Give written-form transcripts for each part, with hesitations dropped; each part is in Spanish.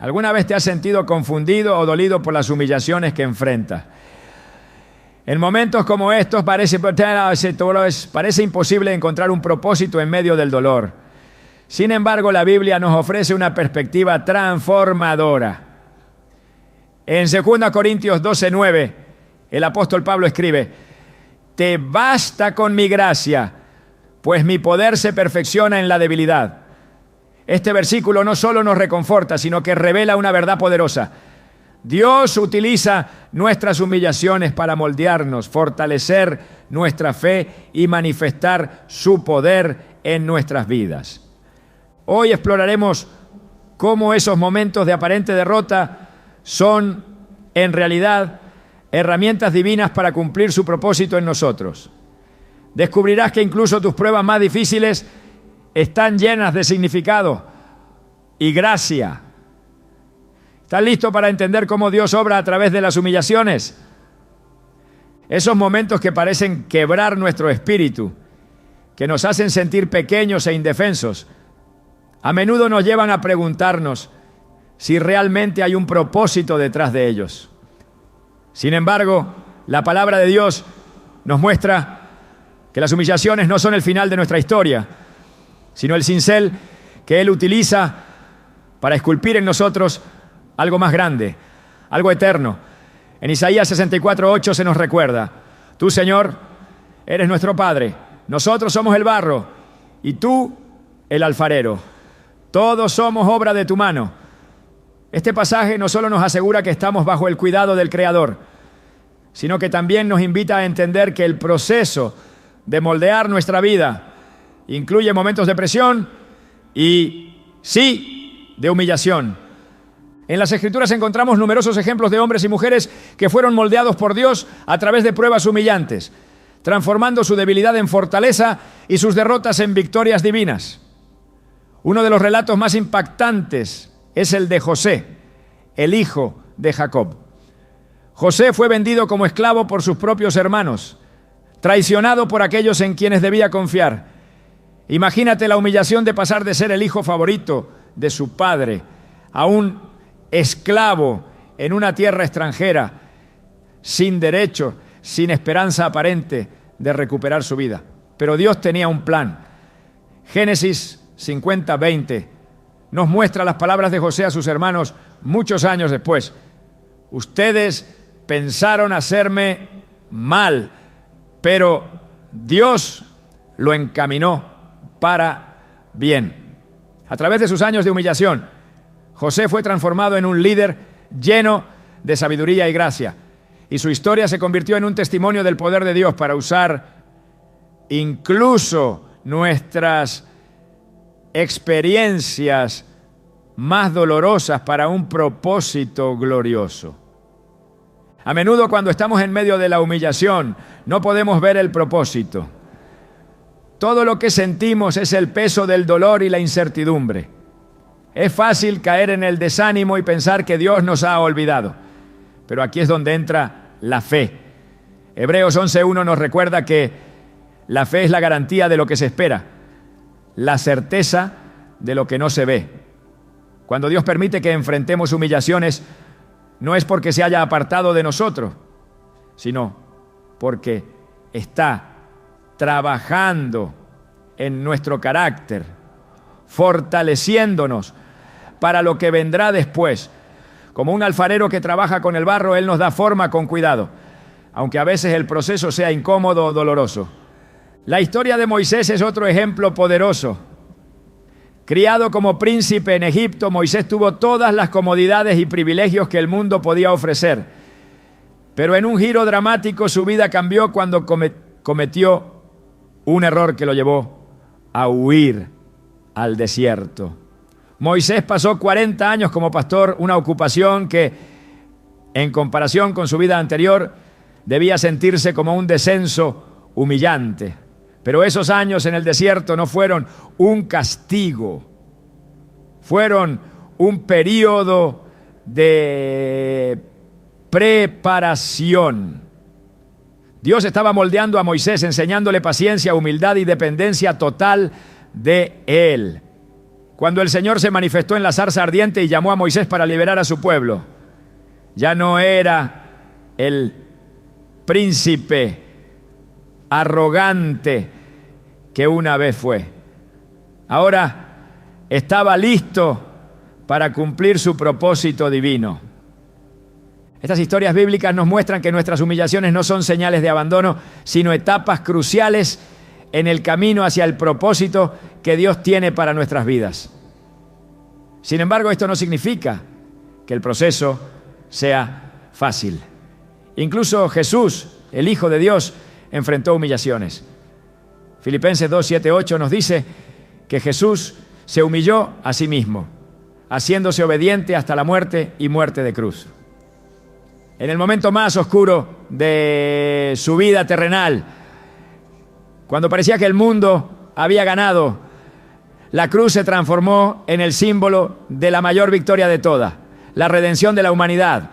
¿Alguna vez te has sentido confundido o dolido por las humillaciones que enfrentas? En momentos como estos parece imposible encontrar un propósito en medio del dolor. Sin embargo, la Biblia nos ofrece una perspectiva transformadora. En 2 Corintios 12:9, el apóstol Pablo escribe: «Te basta con mi gracia, pues mi poder se perfecciona en la debilidad». Este versículo no solo nos reconforta, sino que revela una verdad poderosa. Dios utiliza nuestras humillaciones para moldearnos, fortalecer nuestra fe y manifestar su poder en nuestras vidas. Hoy exploraremos cómo esos momentos de aparente derrota son, en realidad, herramientas divinas para cumplir su propósito en nosotros. Descubrirás que incluso tus pruebas más difíciles están llenas de significado y gracia. ¿Estás listo para entender cómo Dios obra a través de las humillaciones? Esos momentos que parecen quebrar nuestro espíritu, que nos hacen sentir pequeños e indefensos, a menudo nos llevan a preguntarnos si realmente hay un propósito detrás de ellos. Sin embargo, la palabra de Dios nos muestra que las humillaciones no son el final de nuestra historia, sino el cincel que Él utiliza para esculpir en nosotros algo más grande, algo eterno. En Isaías 64:8 se nos recuerda: «Tú, Señor, eres nuestro Padre, nosotros somos el barro, y tú el alfarero. Todos somos obra de tu mano». Este pasaje no solo nos asegura que estamos bajo el cuidado del Creador, sino que también nos invita a entender que el proceso de moldear nuestra vida incluye momentos de presión y, sí, de humillación. En las Escrituras encontramos numerosos ejemplos de hombres y mujeres que fueron moldeados por Dios a través de pruebas humillantes, transformando su debilidad en fortaleza y sus derrotas en victorias divinas. Uno de los relatos más impactantes es el de José, el hijo de Jacob. José fue vendido como esclavo por sus propios hermanos, traicionado por aquellos en quienes debía confiar. Imagínate la humillación de pasar de ser el hijo favorito de su padre a un esclavo en una tierra extranjera, sin derecho, sin esperanza aparente de recuperar su vida. Pero Dios tenía un plan. Génesis 50:20 nos muestra las palabras de José a sus hermanos muchos años después. «Ustedes pensaron hacerme mal, pero Dios lo encaminó para bien». A través de sus años de humillación, José fue transformado en un líder lleno de sabiduría y gracia, y su historia se convirtió en un testimonio del poder de Dios para usar incluso nuestras experiencias más dolorosas para un propósito glorioso. A menudo, cuando estamos en medio de la humillación, no podemos ver el propósito. Todo lo que sentimos es el peso del dolor y la incertidumbre. Es fácil caer en el desánimo y pensar que Dios nos ha olvidado. Pero aquí es donde entra la fe. Hebreos 11:1 nos recuerda que la fe es la garantía de lo que se espera, la certeza de lo que no se ve. Cuando Dios permite que enfrentemos humillaciones, no es porque se haya apartado de nosotros, sino porque está trabajando en nuestro carácter, fortaleciéndonos para lo que vendrá después. Como un alfarero que trabaja con el barro, Él nos da forma con cuidado, aunque a veces el proceso sea incómodo o doloroso. La historia de Moisés es otro ejemplo poderoso. Criado como príncipe en Egipto, Moisés tuvo todas las comodidades y privilegios que el mundo podía ofrecer. Pero en un giro dramático su vida cambió cuando cometió un error que lo llevó a huir al desierto. Moisés pasó 40 años como pastor, una ocupación que, en comparación con su vida anterior, debía sentirse como un descenso humillante. Pero esos años en el desierto no fueron un castigo, fueron un periodo de preparación. Dios estaba moldeando a Moisés, enseñándole paciencia, humildad y dependencia total de Él. Cuando el Señor se manifestó en la zarza ardiente y llamó a Moisés para liberar a su pueblo, ya no era el príncipe arrogante que una vez fue. Ahora estaba listo para cumplir su propósito divino. Estas historias bíblicas nos muestran que nuestras humillaciones no son señales de abandono, sino etapas cruciales en el camino hacia el propósito que Dios tiene para nuestras vidas. Sin embargo, esto no significa que el proceso sea fácil. Incluso Jesús, el Hijo de Dios, enfrentó humillaciones. Filipenses 2, 7, 8 nos dice que Jesús se humilló a sí mismo, haciéndose obediente hasta la muerte y muerte de cruz. En el momento más oscuro de su vida terrenal, cuando parecía que el mundo había ganado, la cruz se transformó en el símbolo de la mayor victoria de todas, la redención de la humanidad.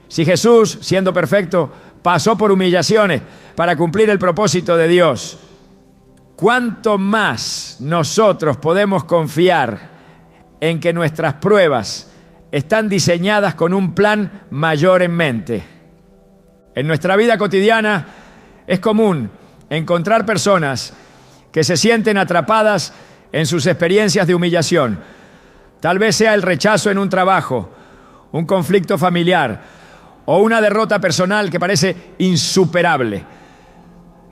Si Jesús, siendo perfecto, pasó por humillaciones para cumplir el propósito de Dios, ¿cuánto más nosotros podemos confiar en que nuestras pruebas están diseñadas con un plan mayor en mente? En nuestra vida cotidiana es común encontrar personas que se sienten atrapadas en sus experiencias de humillación. Tal vez sea el rechazo en un trabajo, un conflicto familiar o una derrota personal que parece insuperable.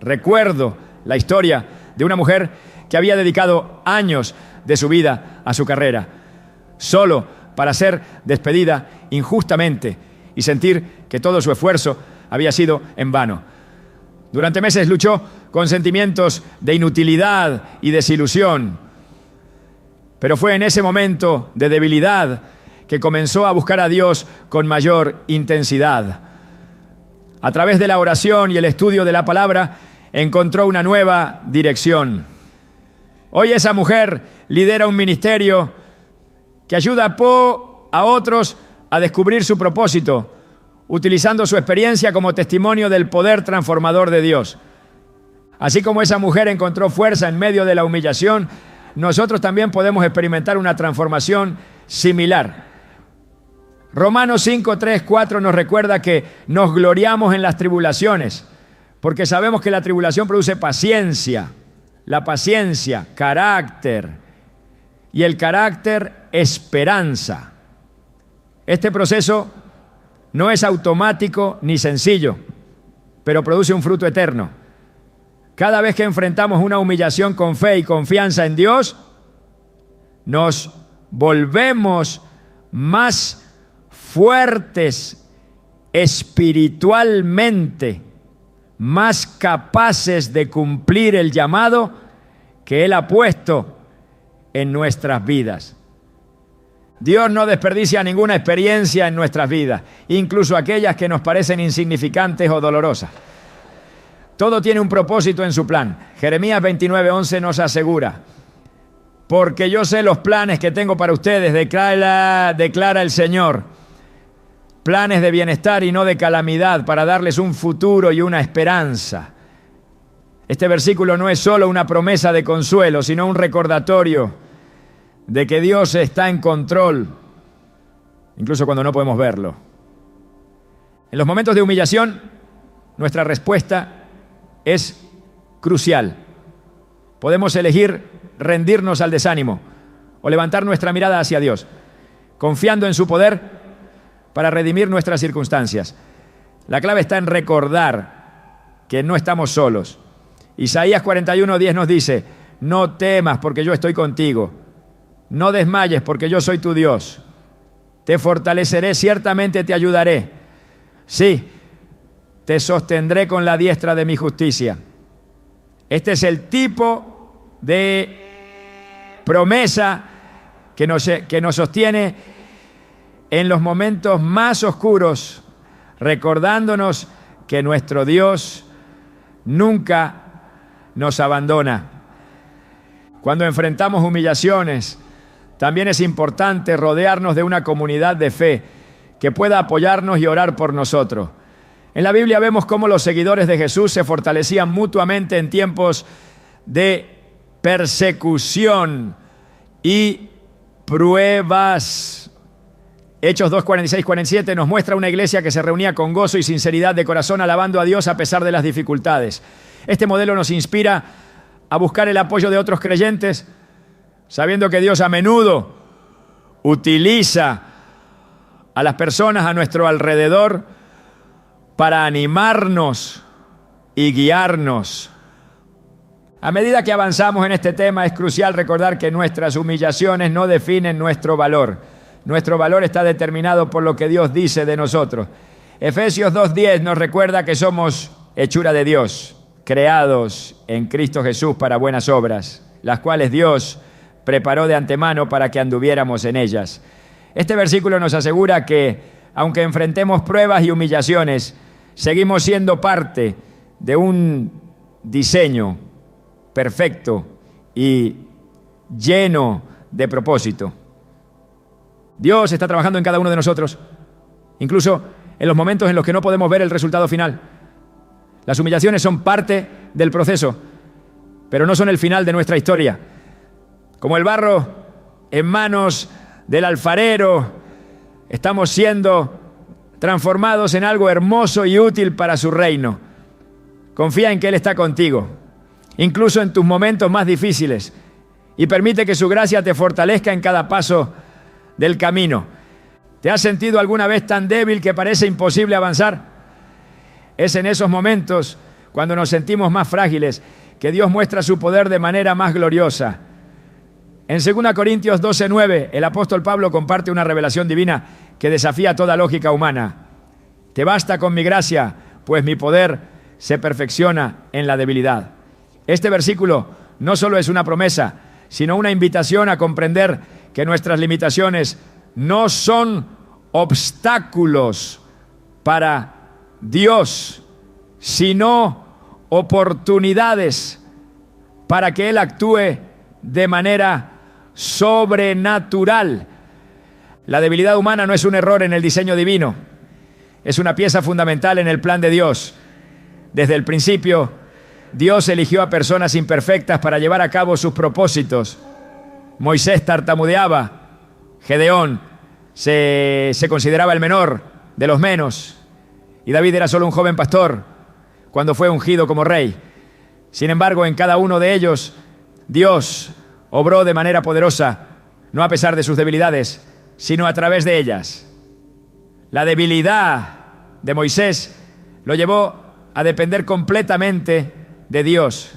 Recuerdo la historia de una mujer que había dedicado años de su vida a su carrera, solo para ser despedida injustamente y sentir que todo su esfuerzo había sido en vano. Durante meses luchó con sentimientos de inutilidad y desilusión, pero fue en ese momento de debilidad que comenzó a buscar a Dios con mayor intensidad. A través de la oración y el estudio de la palabra, encontró una nueva dirección. Hoy esa mujer lidera un ministerio que ayuda a otros a descubrir su propósito, utilizando su experiencia como testimonio del poder transformador de Dios. Así como esa mujer encontró fuerza en medio de la humillación, nosotros también podemos experimentar una transformación similar. Romanos 5, 3, 4 nos recuerda que nos gloriamos en las tribulaciones, porque sabemos que la tribulación produce paciencia, la paciencia, carácter, y el carácter, esperanza. Este proceso no es automático ni sencillo, pero produce un fruto eterno. Cada vez que enfrentamos una humillación con fe y confianza en Dios, nos volvemos más fuertes espiritualmente, más capaces de cumplir el llamado que Él ha puesto en nuestras vidas. Dios no desperdicia ninguna experiencia en nuestras vidas, incluso aquellas que nos parecen insignificantes o dolorosas. Todo tiene un propósito en su plan. Jeremías 29:11 nos asegura: porque yo sé los planes que tengo para ustedes, declara el Señor. Planes de bienestar y no de calamidad, para darles un futuro y una esperanza. Este versículo no es solo una promesa de consuelo, sino un recordatorio de que Dios está en control, incluso cuando no podemos verlo. En los momentos de humillación, nuestra respuesta es crucial. Podemos elegir rendirnos al desánimo o levantar nuestra mirada hacia Dios, confiando en su poder para redimir nuestras circunstancias. La clave está en recordar que no estamos solos. Isaías 41:10 nos dice: no temas, porque yo estoy contigo. No desmayes, porque yo soy tu Dios. Te fortaleceré, ciertamente te ayudaré. Sí, te sostendré con la diestra de mi justicia. Este es el tipo de promesa que nos sostiene en los momentos más oscuros, recordándonos que nuestro Dios nunca nos abandona. Cuando enfrentamos humillaciones, también es importante rodearnos de una comunidad de fe que pueda apoyarnos y orar por nosotros. En la Biblia vemos cómo los seguidores de Jesús se fortalecían mutuamente en tiempos de persecución y pruebas. Hechos 2, 46, 47 nos muestra una iglesia que se reunía con gozo y sinceridad de corazón, alabando a Dios a pesar de las dificultades. Este modelo nos inspira a buscar el apoyo de otros creyentes, sabiendo que Dios a menudo utiliza a las personas a nuestro alrededor para animarnos y guiarnos. A medida que avanzamos en este tema, es crucial recordar que nuestras humillaciones no definen nuestro valor. Nuestro valor está determinado por lo que Dios dice de nosotros. Efesios 2:10 nos recuerda que somos hechura de Dios, creados en Cristo Jesús para buenas obras, las cuales Dios preparó de antemano para que anduviéramos en ellas. Este versículo nos asegura que, aunque enfrentemos pruebas y humillaciones, seguimos siendo parte de un diseño perfecto y lleno de propósito. Dios está trabajando en cada uno de nosotros, incluso en los momentos en los que no podemos ver el resultado final. Las humillaciones son parte del proceso, pero no son el final de nuestra historia. Como el barro en manos del alfarero, estamos siendo transformados en algo hermoso y útil para su reino. Confía en que Él está contigo, incluso en tus momentos más difíciles, y permite que su gracia te fortalezca en cada paso del camino. ¿Te has sentido alguna vez tan débil que parece imposible avanzar? Es en esos momentos, cuando nos sentimos más frágiles, que Dios muestra su poder de manera más gloriosa. En 2 Corintios 12:9, el apóstol Pablo comparte una revelación divina que desafía toda lógica humana. Te basta con mi gracia, pues mi poder se perfecciona en la debilidad. Este versículo no solo es una promesa, sino una invitación a comprender que nuestras limitaciones no son obstáculos para Dios, sino oportunidades para que Él actúe de manera sobrenatural. La debilidad humana no es un error en el diseño divino, es una pieza fundamental en el plan de Dios. Desde el principio, Dios eligió a personas imperfectas para llevar a cabo sus propósitos. Moisés tartamudeaba, Gedeón se consideraba el menor de los menos, y David era solo un joven pastor cuando fue ungido como rey. Sin embargo, en cada uno de ellos, Dios obró de manera poderosa, no a pesar de sus debilidades, sino a través de ellas. La debilidad de Moisés lo llevó a depender completamente de Dios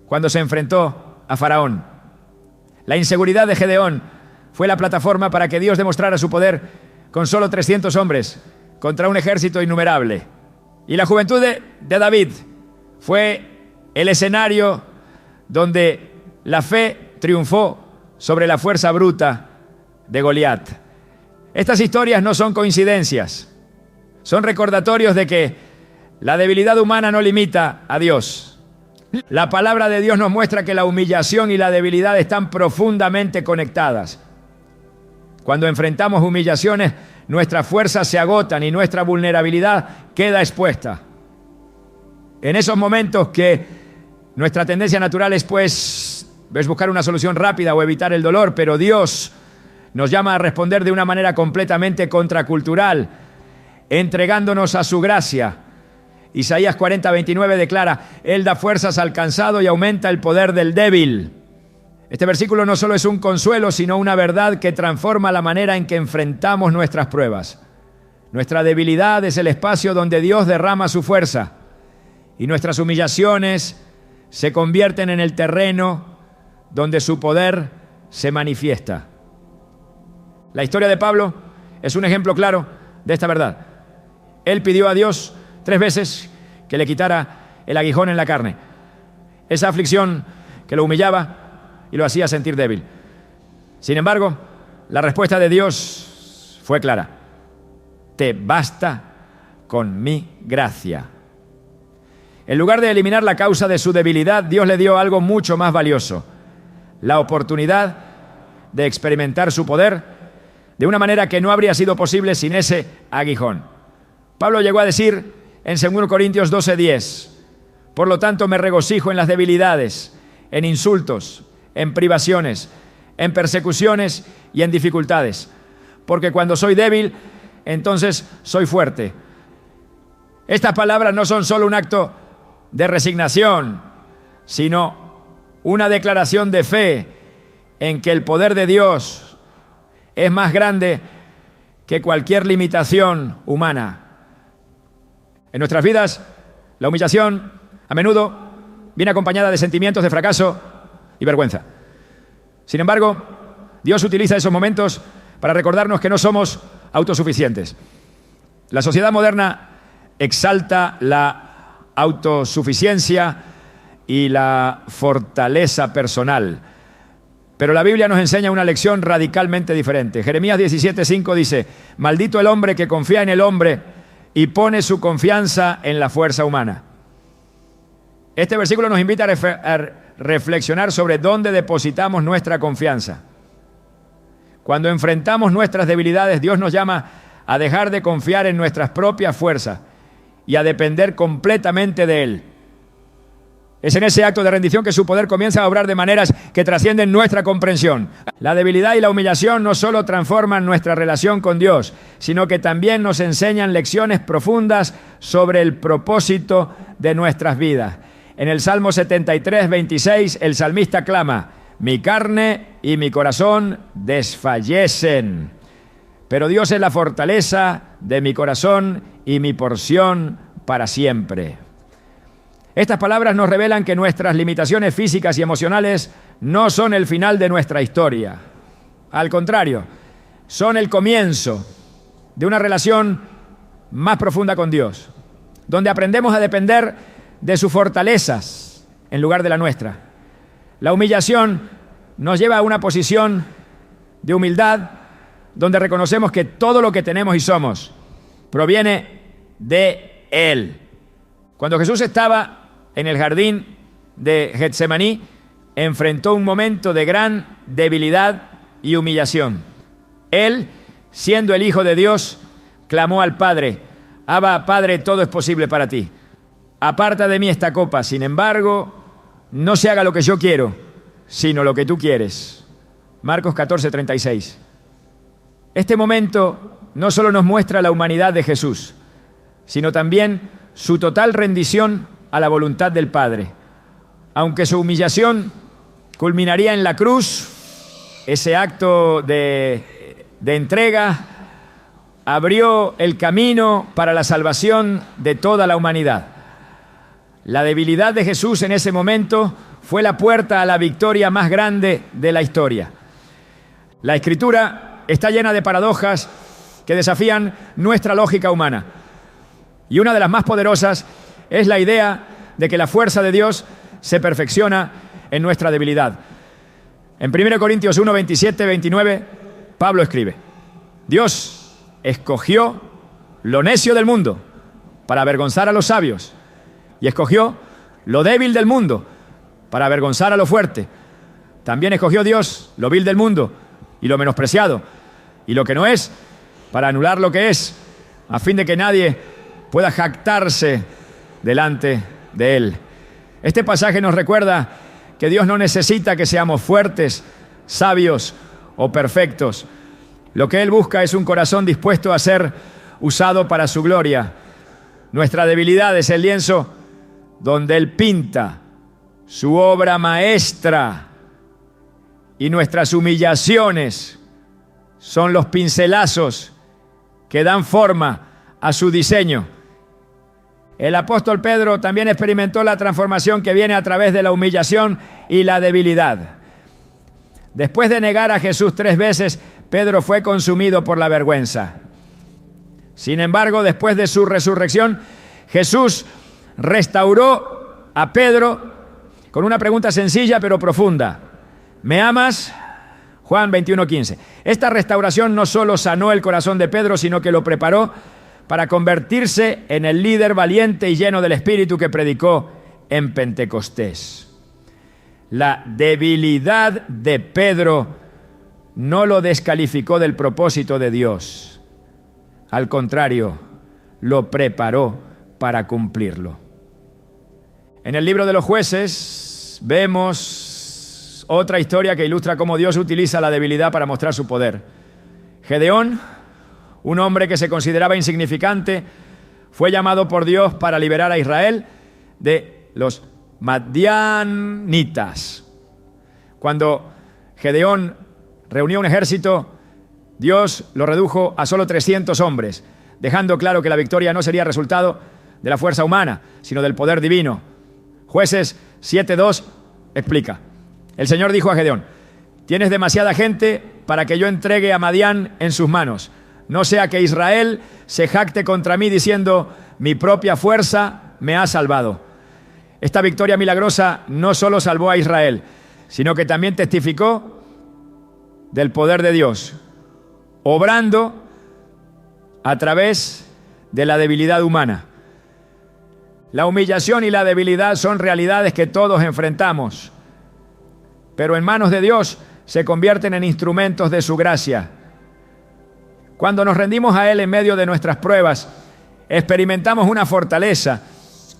cuando se enfrentó a Faraón. La inseguridad de Gedeón fue la plataforma para que Dios demostrara su poder con solo 300 hombres contra un ejército innumerable. Y la juventud de David fue el escenario donde la fe triunfó sobre la fuerza bruta de Goliat. Estas historias no son coincidencias, son recordatorios de que la debilidad humana no limita a Dios. La palabra de Dios nos muestra que la humillación y la debilidad están profundamente conectadas. Cuando enfrentamos humillaciones, nuestras fuerzas se agotan y nuestra vulnerabilidad queda expuesta. En esos momentos que nuestra tendencia natural es buscar una solución rápida o evitar el dolor, pero Dios nos llama a responder de una manera completamente contracultural, entregándonos a su gracia. Isaías 40:29 declara: Él da fuerzas al cansado y aumenta el poder del débil. Este versículo no solo es un consuelo, sino una verdad que transforma la manera en que enfrentamos nuestras pruebas. Nuestra debilidad es el espacio donde Dios derrama su fuerza, y nuestras humillaciones se convierten en el terreno donde su poder se manifiesta. La historia de Pablo es un ejemplo claro de esta verdad. Él pidió a Dios 3 veces que le quitara el aguijón en la carne, esa aflicción que lo humillaba y lo hacía sentir débil. Sin embargo, la respuesta de Dios fue clara: te basta con mi gracia. En lugar de eliminar la causa de su debilidad, Dios le dio algo mucho más valioso: la oportunidad de experimentar su poder de una manera que no habría sido posible sin ese aguijón. Pablo llegó a decir en 2 Corintios 12:10: por lo tanto me regocijo en las debilidades, en insultos, en privaciones, en persecuciones y en dificultades. Porque cuando soy débil, entonces soy fuerte. Estas palabras no son solo un acto de resignación, sino una declaración de fe en que el poder de Dios es más grande que cualquier limitación humana. En nuestras vidas, la humillación a menudo viene acompañada de sentimientos de fracaso y vergüenza. Sin embargo, Dios utiliza esos momentos para recordarnos que no somos autosuficientes. La sociedad moderna exalta la autosuficiencia y la fortaleza personal, pero la Biblia nos enseña una lección radicalmente diferente. Jeremías 17:5 dice: maldito el hombre que confía en el hombre y pone su confianza en la fuerza humana. Este versículo nos invita a reflexionar sobre dónde depositamos nuestra confianza. Cuando enfrentamos nuestras debilidades, Dios nos llama a dejar de confiar en nuestras propias fuerzas y a depender completamente de Él. Es en ese acto de rendición que su poder comienza a obrar de maneras que trascienden nuestra comprensión. La debilidad y la humillación no solo transforman nuestra relación con Dios, sino que también nos enseñan lecciones profundas sobre el propósito de nuestras vidas. En el Salmo 73:26, el salmista clama: mi carne y mi corazón desfallecen, pero Dios es la fortaleza de mi corazón y mi porción para siempre. Estas palabras nos revelan que nuestras limitaciones físicas y emocionales no son el final de nuestra historia. Al contrario, son el comienzo de una relación más profunda con Dios, donde aprendemos a depender de sus fortalezas en lugar de la nuestra. La humillación nos lleva a una posición de humildad, donde reconocemos que todo lo que tenemos y somos proviene de Él. Cuando Jesús estaba en el jardín de Getsemaní, enfrentó un momento de gran debilidad y humillación. Él, siendo el Hijo de Dios, clamó al Padre: Abba, Padre, todo es posible para ti. Aparta de mí esta copa, sin embargo, no se haga lo que yo quiero, sino lo que tú quieres. Marcos 14:36. Este momento no solo nos muestra la humanidad de Jesús, sino también su total rendición a la voluntad del Padre. Aunque su humillación culminaría en la cruz, ese acto de entrega abrió el camino para la salvación de toda la humanidad. La debilidad de Jesús en ese momento fue la puerta a la victoria más grande de la historia. La Escritura está llena de paradojas que desafían nuestra lógica humana. Y una de las más poderosas es la idea de que la fuerza de Dios se perfecciona en nuestra debilidad. En 1 Corintios 1, 27, 29, Pablo escribe: Dios escogió lo necio del mundo para avergonzar a los sabios, y escogió lo débil del mundo para avergonzar a lo fuerte. También escogió Dios lo vil del mundo y lo menospreciado y lo que no es, para anular lo que es, a fin de que nadie pueda jactarse delante de Él. Este pasaje nos recuerda que Dios no necesita que seamos fuertes, sabios o perfectos. Lo que Él busca es un corazón dispuesto a ser usado para su gloria. Nuestra debilidad es el lienzo donde Él pinta su obra maestra, y nuestras humillaciones son los pincelazos que dan forma a su diseño. El apóstol Pedro también experimentó la transformación que viene a través de la humillación y la debilidad. Después de negar a Jesús 3 veces, Pedro fue consumido por la vergüenza. Sin embargo, después de su resurrección, Jesús restauró a Pedro con una pregunta sencilla pero profunda: ¿me amas? Juan 21:15. Esta restauración no solo sanó el corazón de Pedro, sino que lo preparó para convertirse en el líder valiente y lleno del Espíritu que predicó en Pentecostés. La debilidad de Pedro no lo descalificó del propósito de Dios. Al contrario, lo preparó para cumplirlo. En el libro de los Jueces vemos otra historia que ilustra cómo Dios utiliza la debilidad para mostrar su poder. Gedeón, un hombre que se consideraba insignificante, fue llamado por Dios para liberar a Israel de los madianitas. Cuando Gedeón reunió un ejército, Dios lo redujo a solo 300 hombres, dejando claro que la victoria no sería resultado de la fuerza humana, sino del poder divino. Jueces 7:2 explica: el Señor dijo a Gedeón: tienes demasiada gente para que yo entregue a Madián en sus manos. No sea que Israel se jacte contra mí diciendo: mi propia fuerza me ha salvado. Esta victoria milagrosa no solo salvó a Israel, sino que también testificó del poder de Dios, obrando a través de la debilidad humana. La humillación y la debilidad son realidades que todos enfrentamos, pero en manos de Dios se convierten en instrumentos de su gracia. Cuando nos rendimos a Él en medio de nuestras pruebas, experimentamos una fortaleza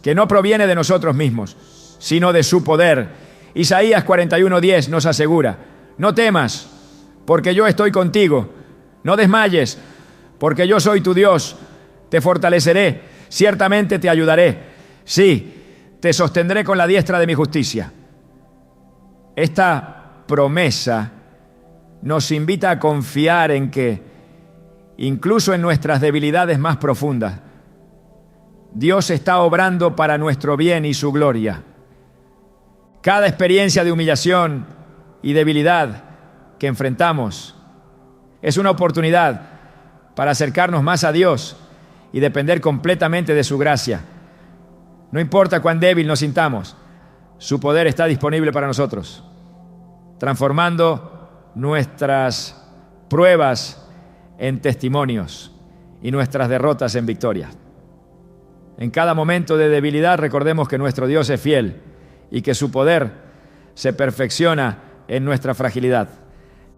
que no proviene de nosotros mismos, sino de su poder. Isaías 41:10 nos asegura: no temas, porque yo estoy contigo. No desmayes, porque yo soy tu Dios. Te fortaleceré, ciertamente te ayudaré. Sí, te sostendré con la diestra de mi justicia. Esta promesa nos invita a confiar en que, incluso en nuestras debilidades más profundas, Dios está obrando para nuestro bien y su gloria. Cada experiencia de humillación y debilidad que enfrentamos es una oportunidad para acercarnos más a Dios y depender completamente de su gracia. No importa cuán débil nos sintamos, su poder está disponible para nosotros, transformando nuestras pruebas en testimonios y nuestras derrotas en victoria. En cada momento de debilidad recordemos que nuestro Dios es fiel y que su poder se perfecciona en nuestra fragilidad.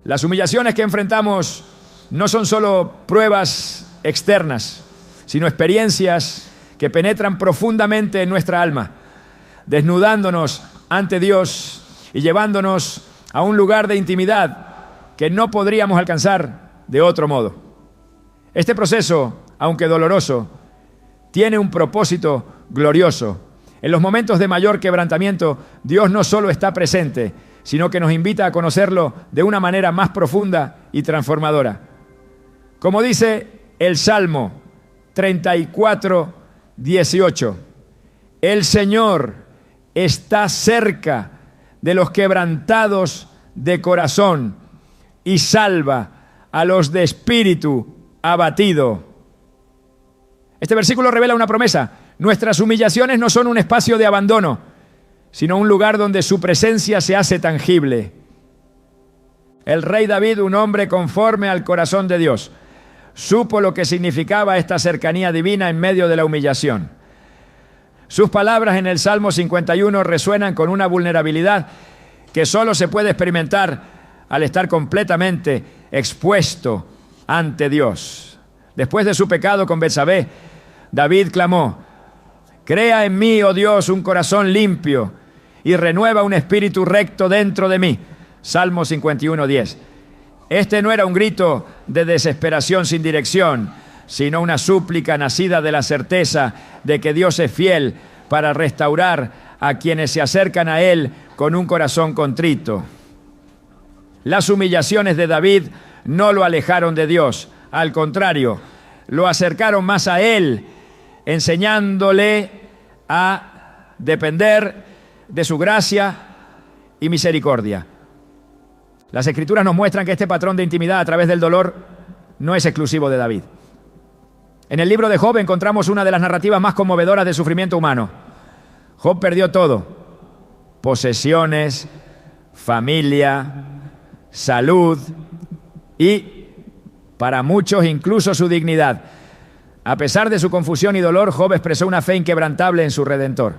Las humillaciones que enfrentamos no son solo pruebas externas, sino experiencias que penetran profundamente en nuestra alma, desnudándonos ante Dios y llevándonos a un lugar de intimidad que no podríamos alcanzar de otro modo. Este proceso, aunque doloroso, tiene un propósito glorioso. En los momentos de mayor quebrantamiento, Dios no solo está presente, sino que nos invita a conocerlo de una manera más profunda y transformadora. Como dice el Salmo 34:18, el Señor está cerca de los quebrantados de corazón y salva a los de espíritu abatido. Este versículo revela una promesa: nuestras humillaciones no son un espacio de abandono, sino un lugar donde su presencia se hace tangible. El rey David, un hombre conforme al corazón de Dios, supo lo que significaba esta cercanía divina en medio de la humillación. Sus palabras en el Salmo 51 resuenan con una vulnerabilidad que solo se puede experimentar al estar completamente expuesto ante Dios. Después de su pecado con Betsabé, David clamó: crea en mí, oh Dios, un corazón limpio y renueva un espíritu recto dentro de mí. Salmo 51:10. Este no era un grito de desesperación sin dirección, sino una súplica nacida de la certeza de que Dios es fiel para restaurar a quienes se acercan a Él con un corazón contrito. Las humillaciones de David no lo alejaron de Dios, al contrario, lo acercaron más a Él, enseñándole a depender de su gracia y misericordia. Las Escrituras nos muestran que este patrón de intimidad a través del dolor no es exclusivo de David. En el libro de Job encontramos una de las narrativas más conmovedoras del sufrimiento humano. Job perdió todo: posesiones, familia, salud y, para muchos, incluso su dignidad. A pesar de su confusión y dolor, Job expresó una fe inquebrantable en su Redentor.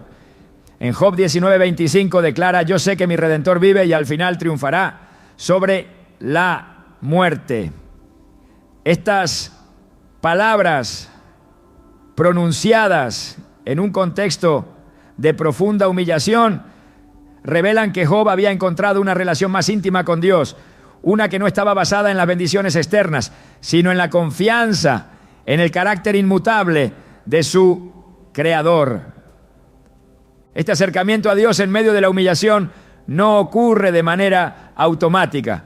En Job 19:25 declara: yo sé que mi Redentor vive y al final triunfará sobre la muerte. Estas palabras pronunciadas en un contexto de profunda humillación revelan que Job había encontrado una relación más íntima con Dios, una que no estaba basada en las bendiciones externas, sino en la confianza, en el carácter inmutable de su Creador. Este acercamiento a Dios en medio de la humillación no ocurre de manera automática.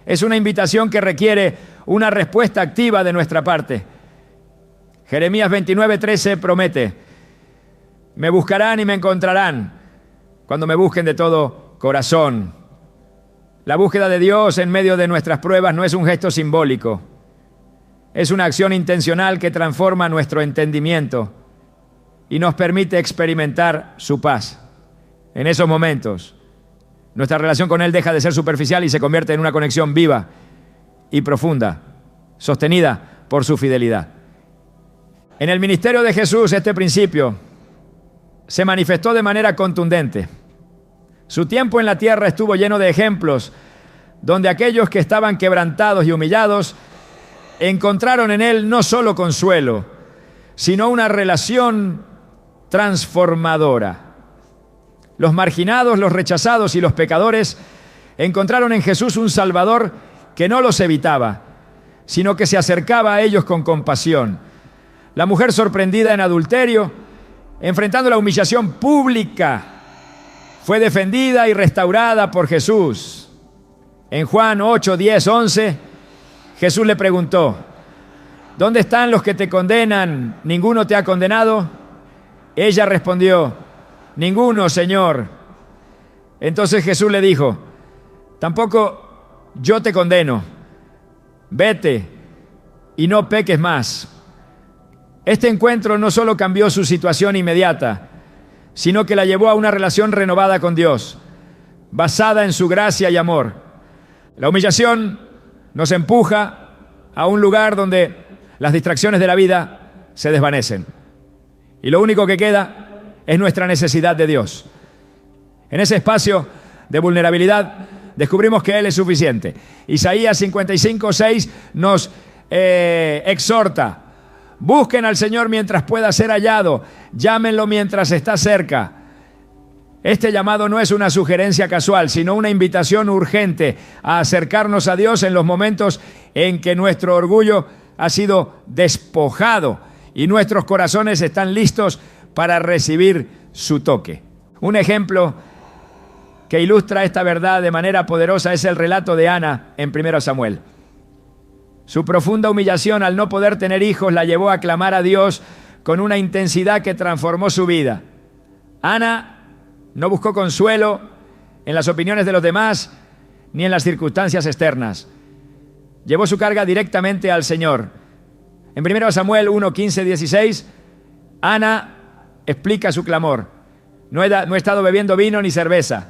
Es una invitación que requiere una respuesta activa de nuestra parte. Jeremías 29:13 promete: me buscarán y me encontrarán cuando me busquen de todo corazón. La búsqueda de Dios en medio de nuestras pruebas no es un gesto simbólico. Es una acción intencional que transforma nuestro entendimiento y nos permite experimentar su paz. En esos momentos, nuestra relación con Él deja de ser superficial y se convierte en una conexión viva y profunda, sostenida por su fidelidad. En el ministerio de Jesús, este principio se manifestó de manera contundente. Su tiempo en la tierra estuvo lleno de ejemplos donde aquellos que estaban quebrantados y humillados encontraron en Él no solo consuelo, sino una relación transformadora. Los marginados, los rechazados y los pecadores encontraron en Jesús un Salvador que no los evitaba, sino que se acercaba a ellos con compasión. La mujer sorprendida en adulterio, enfrentando la humillación pública, fue defendida y restaurada por Jesús. En Juan 8, 10, 11, Jesús le preguntó: ¿dónde están los que te condenan? ¿Ninguno te ha condenado? Ella respondió: ninguno, Señor. Entonces Jesús le dijo: tampoco yo te condeno. Vete y no peques más. Este encuentro no solo cambió su situación inmediata, sino que la llevó a una relación renovada con Dios, basada en su gracia y amor. La humillación nos empuja a un lugar donde las distracciones de la vida se desvanecen. Y lo único que queda es nuestra necesidad de Dios. En ese espacio de vulnerabilidad descubrimos que Él es suficiente. Isaías 55:6 nos exhorta: busquen al Señor mientras pueda ser hallado, llámenlo mientras está cerca. Este llamado no es una sugerencia casual, sino una invitación urgente a acercarnos a Dios en los momentos en que nuestro orgullo ha sido despojado y nuestros corazones están listos para recibir su toque. Un ejemplo que ilustra esta verdad de manera poderosa es el relato de Ana en 1 Samuel. Su profunda humillación al no poder tener hijos la llevó a clamar a Dios con una intensidad que transformó su vida. Ana no buscó consuelo en las opiniones de los demás ni en las circunstancias externas. Llevó su carga directamente al Señor. En 1 Samuel 1, 15, 16, Ana explica su clamor: no he estado bebiendo vino ni cerveza.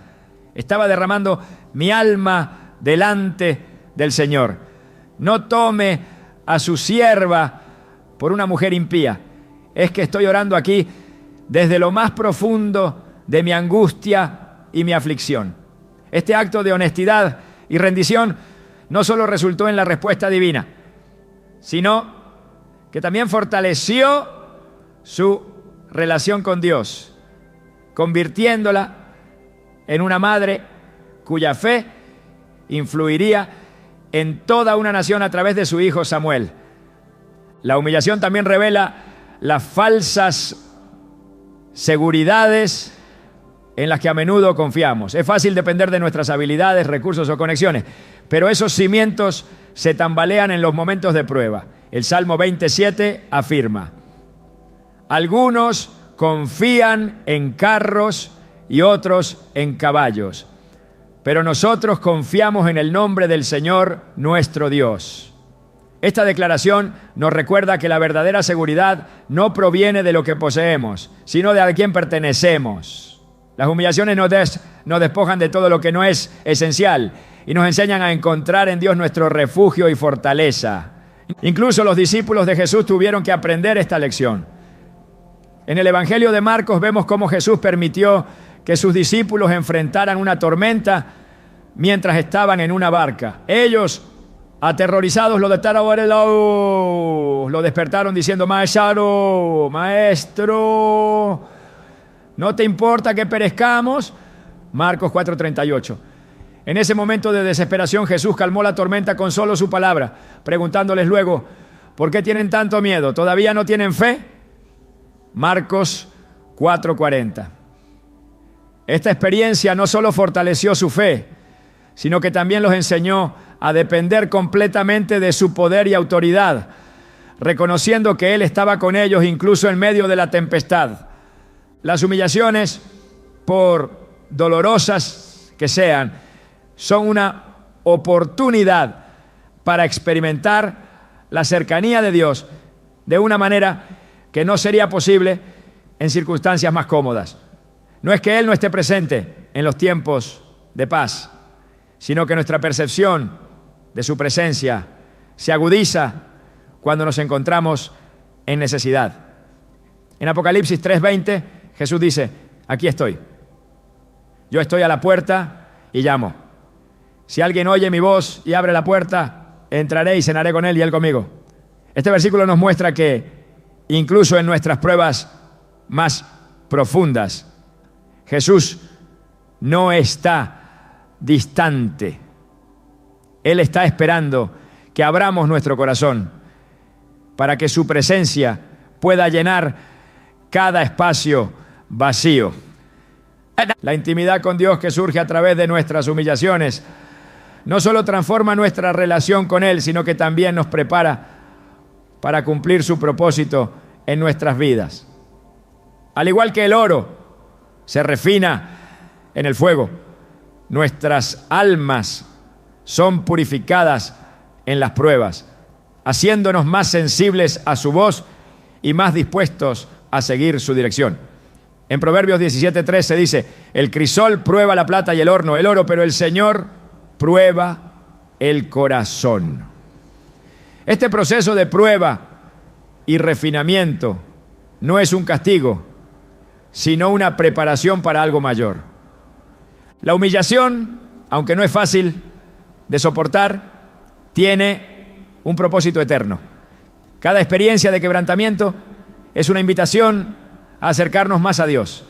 Estaba derramando mi alma delante del Señor. No tome a su sierva por una mujer impía. Es que estoy orando aquí desde lo más profundo de mi angustia y mi aflicción. Este acto de honestidad y rendición no solo resultó en la respuesta divina, sino que también fortaleció su relación con Dios, convirtiéndola en una madre cuya fe influiría en toda una nación a través de su hijo Samuel. La humillación también revela las falsas seguridades en las que a menudo confiamos. Es fácil depender de nuestras habilidades, recursos o conexiones, pero esos cimientos se tambalean en los momentos de prueba. El Salmo 27 afirma: algunos confían en carros y otros en caballos, pero nosotros confiamos en el nombre del Señor nuestro Dios. Esta declaración nos recuerda que la verdadera seguridad no proviene de lo que poseemos, sino de a quien pertenecemos. Las humillaciones nos despojan de todo lo que no es esencial y nos enseñan a encontrar en Dios nuestro refugio y fortaleza. Incluso los discípulos de Jesús tuvieron que aprender esta lección. En el Evangelio de Marcos vemos cómo Jesús permitió que sus discípulos enfrentaran una tormenta mientras estaban en una barca. Ellos, aterrorizados, lo despertaron diciendo: Maestro, ¿no te importa que perezcamos? Marcos 4:38. En ese momento de desesperación, Jesús calmó la tormenta con solo su palabra, preguntándoles luego, ¿por qué tienen tanto miedo? ¿Todavía no tienen fe? Marcos 4:40. Esta experiencia no solo fortaleció su fe, sino que también los enseñó a depender completamente de su poder y autoridad, reconociendo que Él estaba con ellos incluso en medio de la tempestad. Las humillaciones, por dolorosas que sean, son una oportunidad para experimentar la cercanía de Dios de una manera que no sería posible en circunstancias más cómodas. No es que Él no esté presente en los tiempos de paz, sino que nuestra percepción de su presencia se agudiza cuando nos encontramos en necesidad. En Apocalipsis 3:20, Jesús dice, aquí estoy. Yo estoy a la puerta y llamo. Si alguien oye mi voz y abre la puerta, entraré y cenaré con él y él conmigo. Este versículo nos muestra que incluso en nuestras pruebas más profundas, Jesús no está distante. Él está esperando que abramos nuestro corazón para que su presencia pueda llenar cada espacio vacío. La intimidad con Dios que surge a través de nuestras humillaciones no solo transforma nuestra relación con Él, sino que también nos prepara para cumplir su propósito en nuestras vidas. Al igual que el oro se refina en el fuego, nuestras almas son purificadas en las pruebas, haciéndonos más sensibles a su voz y más dispuestos a seguir su dirección. En Proverbios 17:13 dice, el crisol prueba la plata y el oro, pero el Señor prueba el corazón. Este proceso de prueba y refinamiento no es un castigo, sino una preparación para algo mayor. La humillación, aunque no es fácil de soportar, tiene un propósito eterno. Cada experiencia de quebrantamiento es una invitación a acercarnos más a Dios,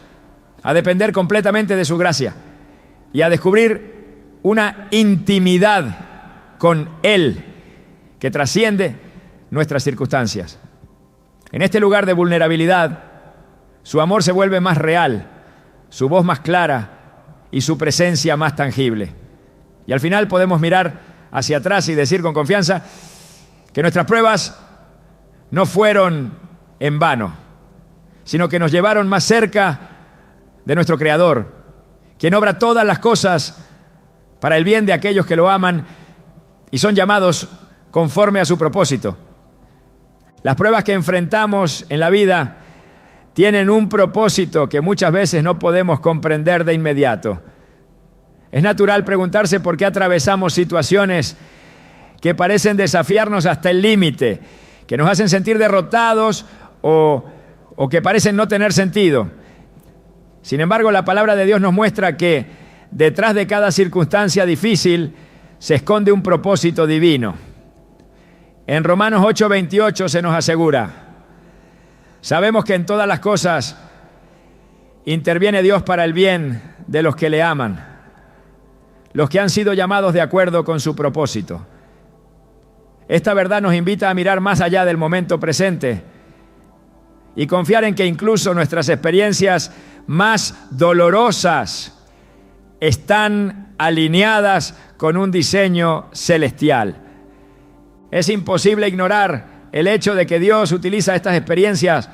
a depender completamente de su gracia y a descubrir una intimidad con Él que trasciende nuestras circunstancias. En este lugar de vulnerabilidad, su amor se vuelve más real, su voz más clara y su presencia más tangible. Y al final podemos mirar hacia atrás y decir con confianza que nuestras pruebas no fueron en vano, sino que nos llevaron más cerca de nuestro Creador, quien obra todas las cosas para el bien de aquellos que lo aman y son llamados conforme a su propósito. Las pruebas que enfrentamos en la vida tienen un propósito que muchas veces no podemos comprender de inmediato. Es natural preguntarse por qué atravesamos situaciones que parecen desafiarnos hasta el límite, que nos hacen sentir derrotados o que parecen no tener sentido. Sin embargo, la palabra de Dios nos muestra que detrás de cada circunstancia difícil se esconde un propósito divino. En Romanos 8:28 se nos asegura, sabemos que en todas las cosas interviene Dios para el bien de los que le aman, los que han sido llamados de acuerdo con su propósito. Esta verdad nos invita a mirar más allá del momento presente y confiar en que incluso nuestras experiencias más dolorosas están alineadas con un diseño celestial. Es imposible ignorar el hecho de que Dios utiliza estas experiencias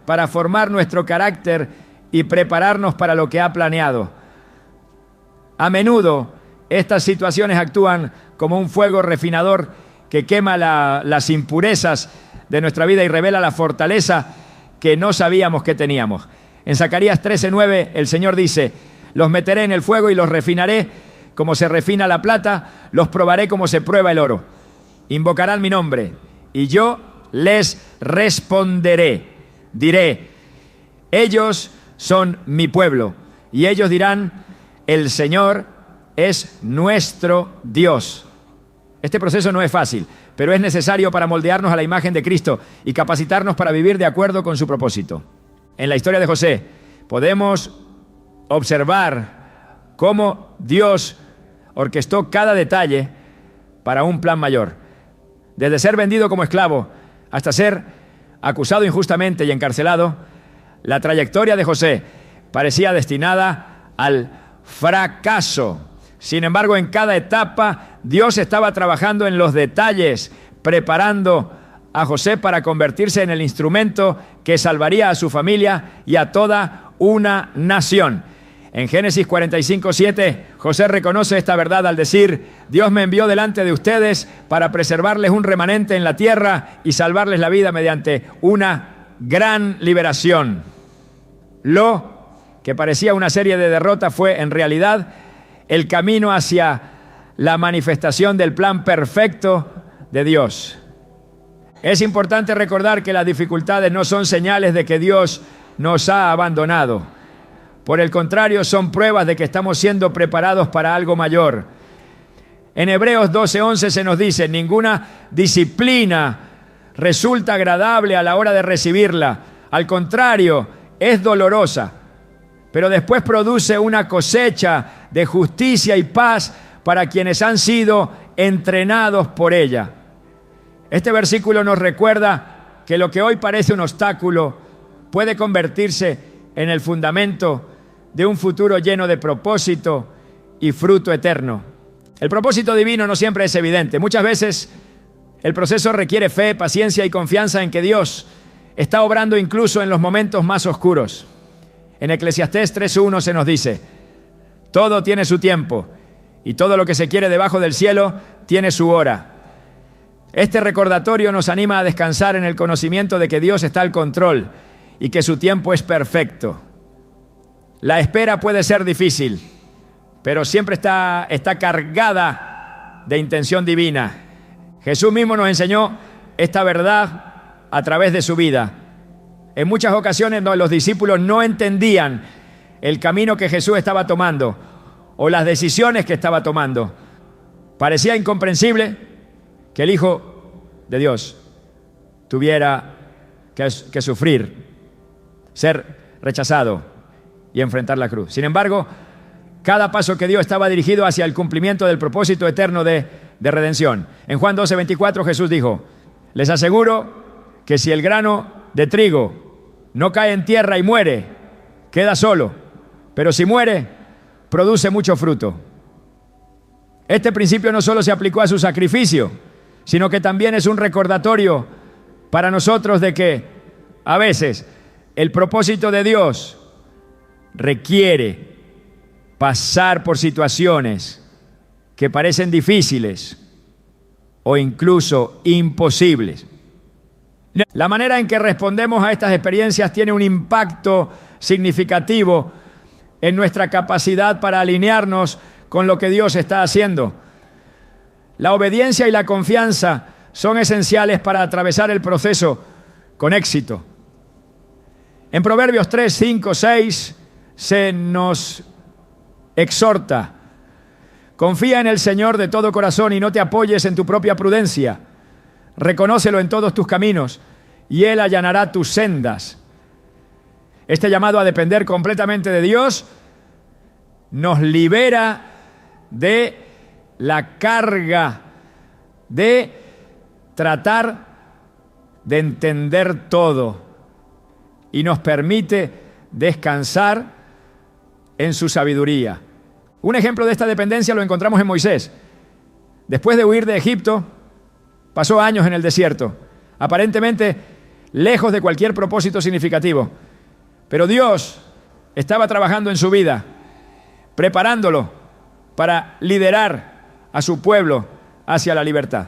para formar nuestro carácter y prepararnos para lo que ha planeado. A menudo, estas situaciones actúan como un fuego refinador que quema las impurezas de nuestra vida y revela la fortaleza que no sabíamos que teníamos. En Zacarías 13:9, el Señor dice, los meteré en el fuego y los refinaré como se refina la plata, los probaré como se prueba el oro. Invocarán mi nombre y yo les responderé. Diré, ellos son mi pueblo. Y ellos dirán, el Señor es nuestro Dios. Este proceso no es fácil, pero es necesario para moldearnos a la imagen de Cristo y capacitarnos para vivir de acuerdo con su propósito. En la historia de José podemos observar cómo Dios orquestó cada detalle para un plan mayor. Desde ser vendido como esclavo hasta ser acusado injustamente y encarcelado, la trayectoria de José parecía destinada al fracaso. Sin embargo, en cada etapa, Dios estaba trabajando en los detalles, preparando a José para convertirse en el instrumento que salvaría a su familia y a toda una nación. En Génesis 45:7, José reconoce esta verdad al decir: Dios me envió delante de ustedes para preservarles un remanente en la tierra y salvarles la vida mediante una gran liberación. Lo que parecía una serie de derrotas fue, en realidad, el camino hacia la manifestación del plan perfecto de Dios. Es importante recordar que las dificultades no son señales de que Dios nos ha abandonado. Por el contrario, son pruebas de que estamos siendo preparados para algo mayor. En Hebreos 12:11 se nos dice: ninguna disciplina resulta agradable a la hora de recibirla. Al contrario, es dolorosa, pero después produce una cosecha de justicia y paz para quienes han sido entrenados por ella. Este versículo nos recuerda que lo que hoy parece un obstáculo puede convertirse en el fundamento de un futuro lleno de propósito y fruto eterno. El propósito divino no siempre es evidente. Muchas veces el proceso requiere fe, paciencia y confianza en que Dios está obrando incluso en los momentos más oscuros. En Eclesiastés 3:1 se nos dice: todo tiene su tiempo y todo lo que se quiere debajo del cielo tiene su hora. Este recordatorio nos anima a descansar en el conocimiento de que Dios está al control y que su tiempo es perfecto. La espera puede ser difícil, pero siempre está cargada de intención divina. Jesús mismo nos enseñó esta verdad a través de su vida. En muchas ocasiones los discípulos no entendían el camino que Jesús estaba tomando o las decisiones que estaba tomando. Parecía incomprensible que el Hijo de Dios tuviera que sufrir, ser rechazado y enfrentar la cruz. Sin embargo, cada paso que dio estaba dirigido hacia el cumplimiento del propósito eterno de redención. En Juan 12:24 Jesús dijo: les aseguro que si el grano de trigo no cae en tierra y muere, queda solo, pero si muere, produce mucho fruto. Este principio no solo se aplicó a su sacrificio, sino que también es un recordatorio para nosotros de que a veces el propósito de Dios requiere pasar por situaciones que parecen difíciles o incluso imposibles. La manera en que respondemos a estas experiencias tiene un impacto significativo en nuestra capacidad para alinearnos con lo que Dios está haciendo. La obediencia y la confianza son esenciales para atravesar el proceso con éxito. En Proverbios 3, 5, 6 se nos exhorta: confía en el Señor de todo corazón y no te apoyes en tu propia prudencia. Reconócelo en todos tus caminos y Él allanará tus sendas. Este llamado a depender completamente de Dios nos libera de la carga de tratar de entender todo y nos permite descansar en su sabiduría. Un ejemplo de esta dependencia lo encontramos en Moisés. Después de huir de Egipto, pasó años en el desierto, aparentemente lejos de cualquier propósito significativo. Pero Dios estaba trabajando en su vida, preparándolo para liderar a su pueblo hacia la libertad.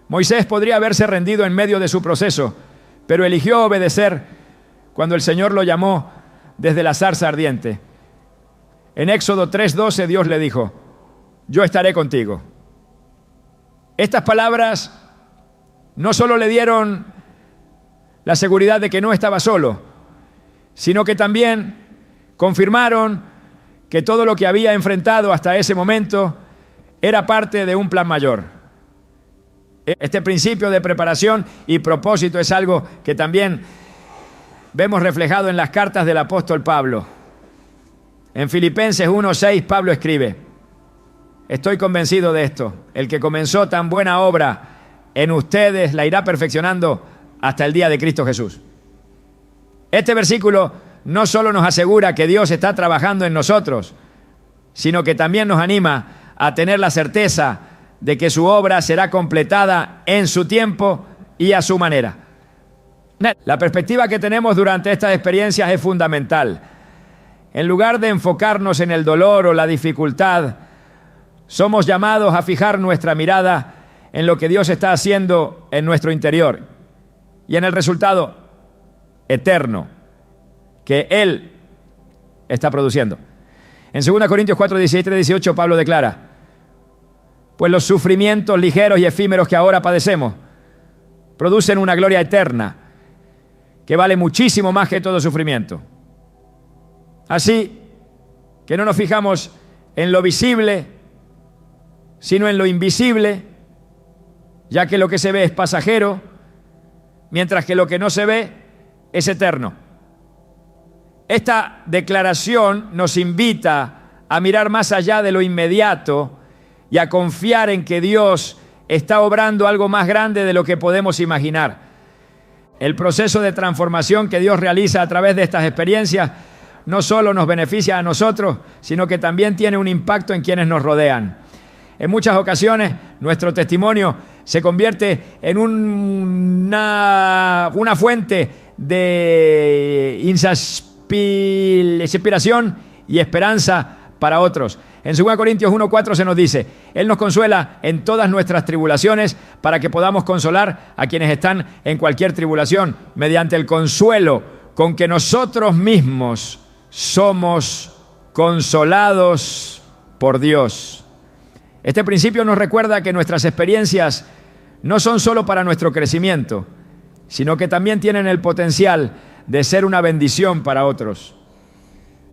Moisés podría haberse rendido en medio de su proceso, pero eligió obedecer cuando el Señor lo llamó desde la zarza ardiente. En Éxodo 3:12 Dios le dijo: yo estaré contigo. Estas palabras no solo le dieron la seguridad de que no estaba solo, sino que también confirmaron que todo lo que había enfrentado hasta ese momento era parte de un plan mayor. Este principio de preparación y propósito es algo que también vemos reflejado en las cartas del apóstol Pablo. En Filipenses 1:6 Pablo escribe: estoy convencido de esto, el que comenzó tan buena obra en ustedes la irá perfeccionando hasta el día de Cristo Jesús. Este versículo no solo nos asegura que Dios está trabajando en nosotros, sino que también nos anima a tener la certeza de que su obra será completada en su tiempo y a su manera. La perspectiva que tenemos durante estas experiencias es fundamental. En lugar de enfocarnos en el dolor o la dificultad, somos llamados a fijar nuestra mirada en lo que Dios está haciendo en nuestro interior y en el resultado eterno que Él está produciendo. En 2 Corintios 4, 17 y 18 Pablo declara: pues los sufrimientos ligeros y efímeros que ahora padecemos producen una gloria eterna que vale muchísimo más que todo sufrimiento. Así que no nos fijamos en lo visible, sino en lo invisible, ya que lo que se ve es pasajero, mientras que lo que no se ve es eterno. Esta declaración nos invita a mirar más allá de lo inmediato y a confiar en que Dios está obrando algo más grande de lo que podemos imaginar. El proceso de transformación que Dios realiza a través de estas experiencias no solo nos beneficia a nosotros, sino que también tiene un impacto en quienes nos rodean. En muchas ocasiones, nuestro testimonio se convierte en una fuente de inspiración y esperanza para otros. En 2 Corintios 1:4 se nos dice: Él nos consuela en todas nuestras tribulaciones para que podamos consolar a quienes están en cualquier tribulación, mediante el consuelo con que nosotros mismos somos consolados por Dios. Este principio nos recuerda que nuestras experiencias no son solo para nuestro crecimiento, sino que también tienen el potencial de ser una bendición para otros.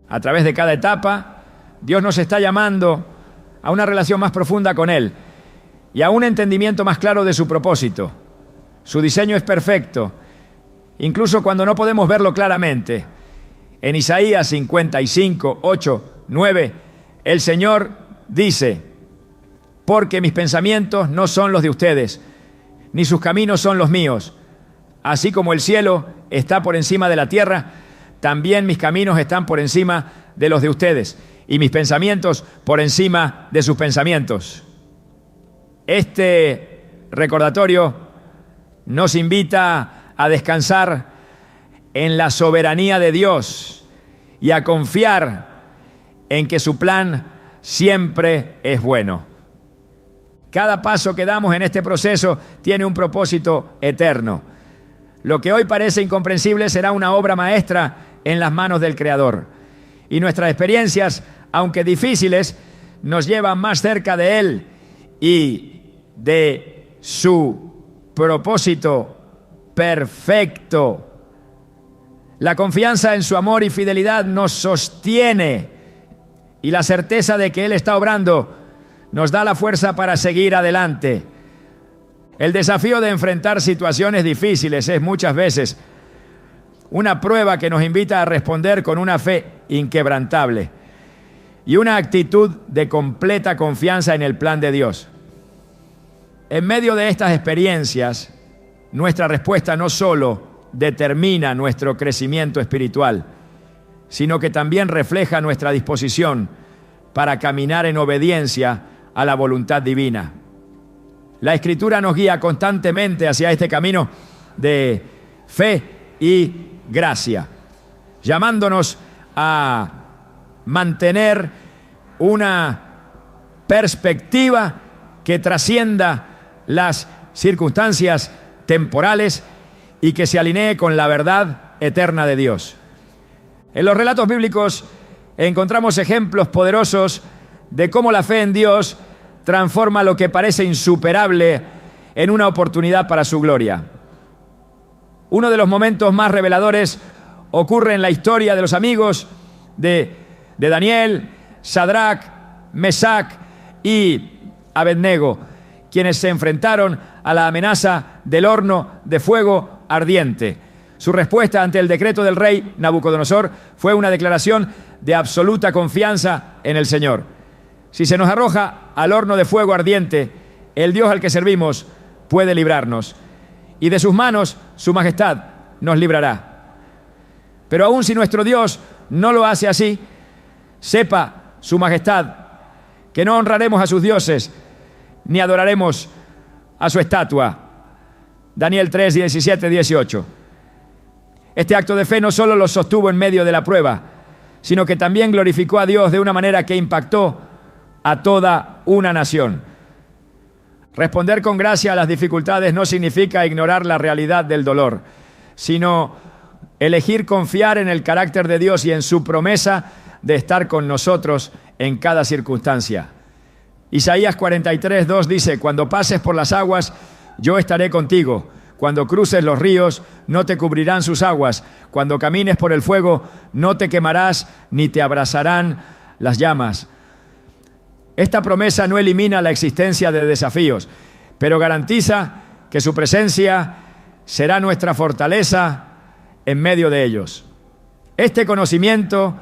A través de cada etapa, Dios nos está llamando a una relación más profunda con Él y a un entendimiento más claro de su propósito. Su diseño es perfecto, incluso cuando no podemos verlo claramente. En Isaías 55, 8, 9, el Señor dice: porque mis pensamientos no son los de ustedes, ni sus caminos son los míos. Así como el cielo está por encima de la tierra, también mis caminos están por encima de los de ustedes, y mis pensamientos por encima de sus pensamientos. Este recordatorio nos invita a descansar en la soberanía de Dios y a confiar en que su plan siempre es bueno. Cada paso que damos en este proceso tiene un propósito eterno. Lo que hoy parece incomprensible será una obra maestra en las manos del Creador. Y nuestras experiencias, aunque difíciles, nos llevan más cerca de Él y de su propósito perfecto. La confianza en su amor y fidelidad nos sostiene, y la certeza de que Él está obrando nos da la fuerza para seguir adelante. El desafío de enfrentar situaciones difíciles es muchas veces una prueba que nos invita a responder con una fe inquebrantable y una actitud de completa confianza en el plan de Dios. En medio de estas experiencias, nuestra respuesta no solo determina nuestro crecimiento espiritual, sino que también refleja nuestra disposición para caminar en obediencia a la voluntad divina. La Escritura nos guía constantemente hacia este camino de fe y gracia, llamándonos a mantener una perspectiva que trascienda las circunstancias temporales y que se alinee con la verdad eterna de Dios. En los relatos bíblicos encontramos ejemplos poderosos de cómo la fe en Dios transforma lo que parece insuperable en una oportunidad para su gloria. Uno de los momentos más reveladores ocurre en la historia de los amigos de Daniel, Sadrach, Mesach y Abednego, quienes se enfrentaron a la amenaza del horno de fuego ardiente. Su respuesta ante el decreto del rey Nabucodonosor fue una declaración de absoluta confianza en el Señor. Si se nos arroja al horno de fuego ardiente, el Dios al que servimos puede librarnos, y de sus manos su majestad nos librará. Pero aun si nuestro Dios no lo hace así, sepa su majestad que no honraremos a sus dioses ni adoraremos a su estatua. Daniel 3, 17, 18. Este acto de fe no solo los sostuvo en medio de la prueba, sino que también glorificó a Dios de una manera que impactó a toda una nación. Responder con gracia a las dificultades no significa ignorar la realidad del dolor, sino elegir confiar en el carácter de Dios y en su promesa de estar con nosotros en cada circunstancia. Isaías 43, 2 dice: cuando pases por las aguas, yo estaré contigo. Cuando cruces los ríos, no te cubrirán sus aguas. Cuando camines por el fuego, no te quemarás ni te abrasarán las llamas. Esta promesa no elimina la existencia de desafíos, pero garantiza que su presencia será nuestra fortaleza en medio de ellos. Este conocimiento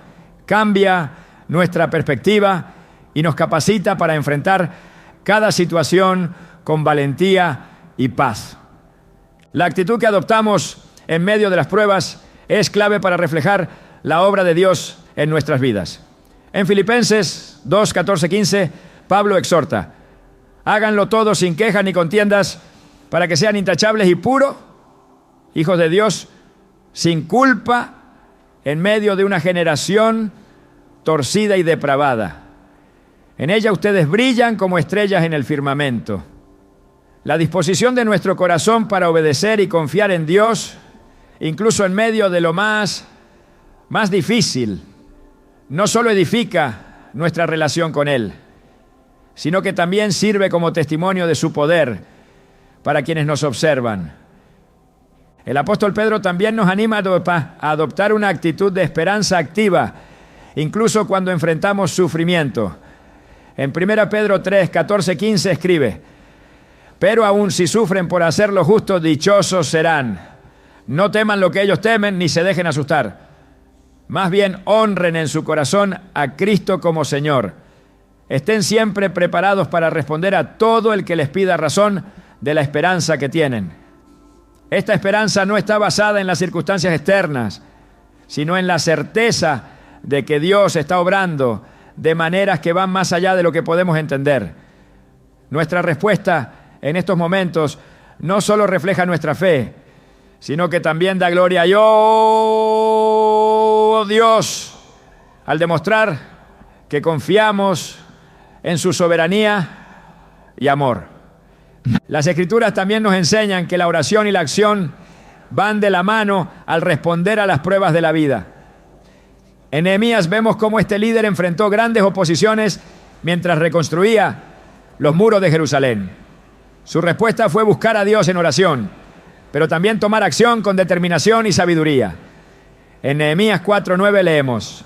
cambia nuestra perspectiva y nos capacita para enfrentar cada situación con valentía y paz. La actitud que adoptamos en medio de las pruebas es clave para reflejar la obra de Dios en nuestras vidas. En Filipenses 2, 14, 15, Pablo exhorta: háganlo todo sin quejas ni contiendas, para que sean intachables y puros, hijos de Dios, sin culpa, en medio de una generación torcida y depravada. En ella ustedes brillan como estrellas en el firmamento. La disposición de nuestro corazón para obedecer y confiar en Dios, incluso en medio de lo más difícil, no solo edifica nuestra relación con Él, sino que también sirve como testimonio de su poder para quienes nos observan. El apóstol Pedro también nos anima a adoptar una actitud de esperanza activa, incluso cuando enfrentamos sufrimiento. En 1 Pedro 3, 14, 15 escribe: pero aun si sufren por hacer lo justo, dichosos serán. No teman lo que ellos temen, ni se dejen asustar. Más bien honren en su corazón a Cristo como Señor. Estén siempre preparados para responder a todo el que les pida razón de la esperanza que tienen. Esta esperanza no está basada en las circunstancias externas, sino en la certeza de que Dios está obrando de maneras que van más allá de lo que podemos entender. Nuestra respuesta en estos momentos no solo refleja nuestra fe, sino que también da gloria a Dios, al demostrar que confiamos en su soberanía y amor. Las Escrituras también nos enseñan que la oración y la acción van de la mano al responder a las pruebas de la vida. En Nehemías vemos cómo este líder enfrentó grandes oposiciones mientras reconstruía los muros de Jerusalén. Su respuesta fue buscar a Dios en oración, pero también tomar acción con determinación y sabiduría. En Nehemías 4:9 leemos: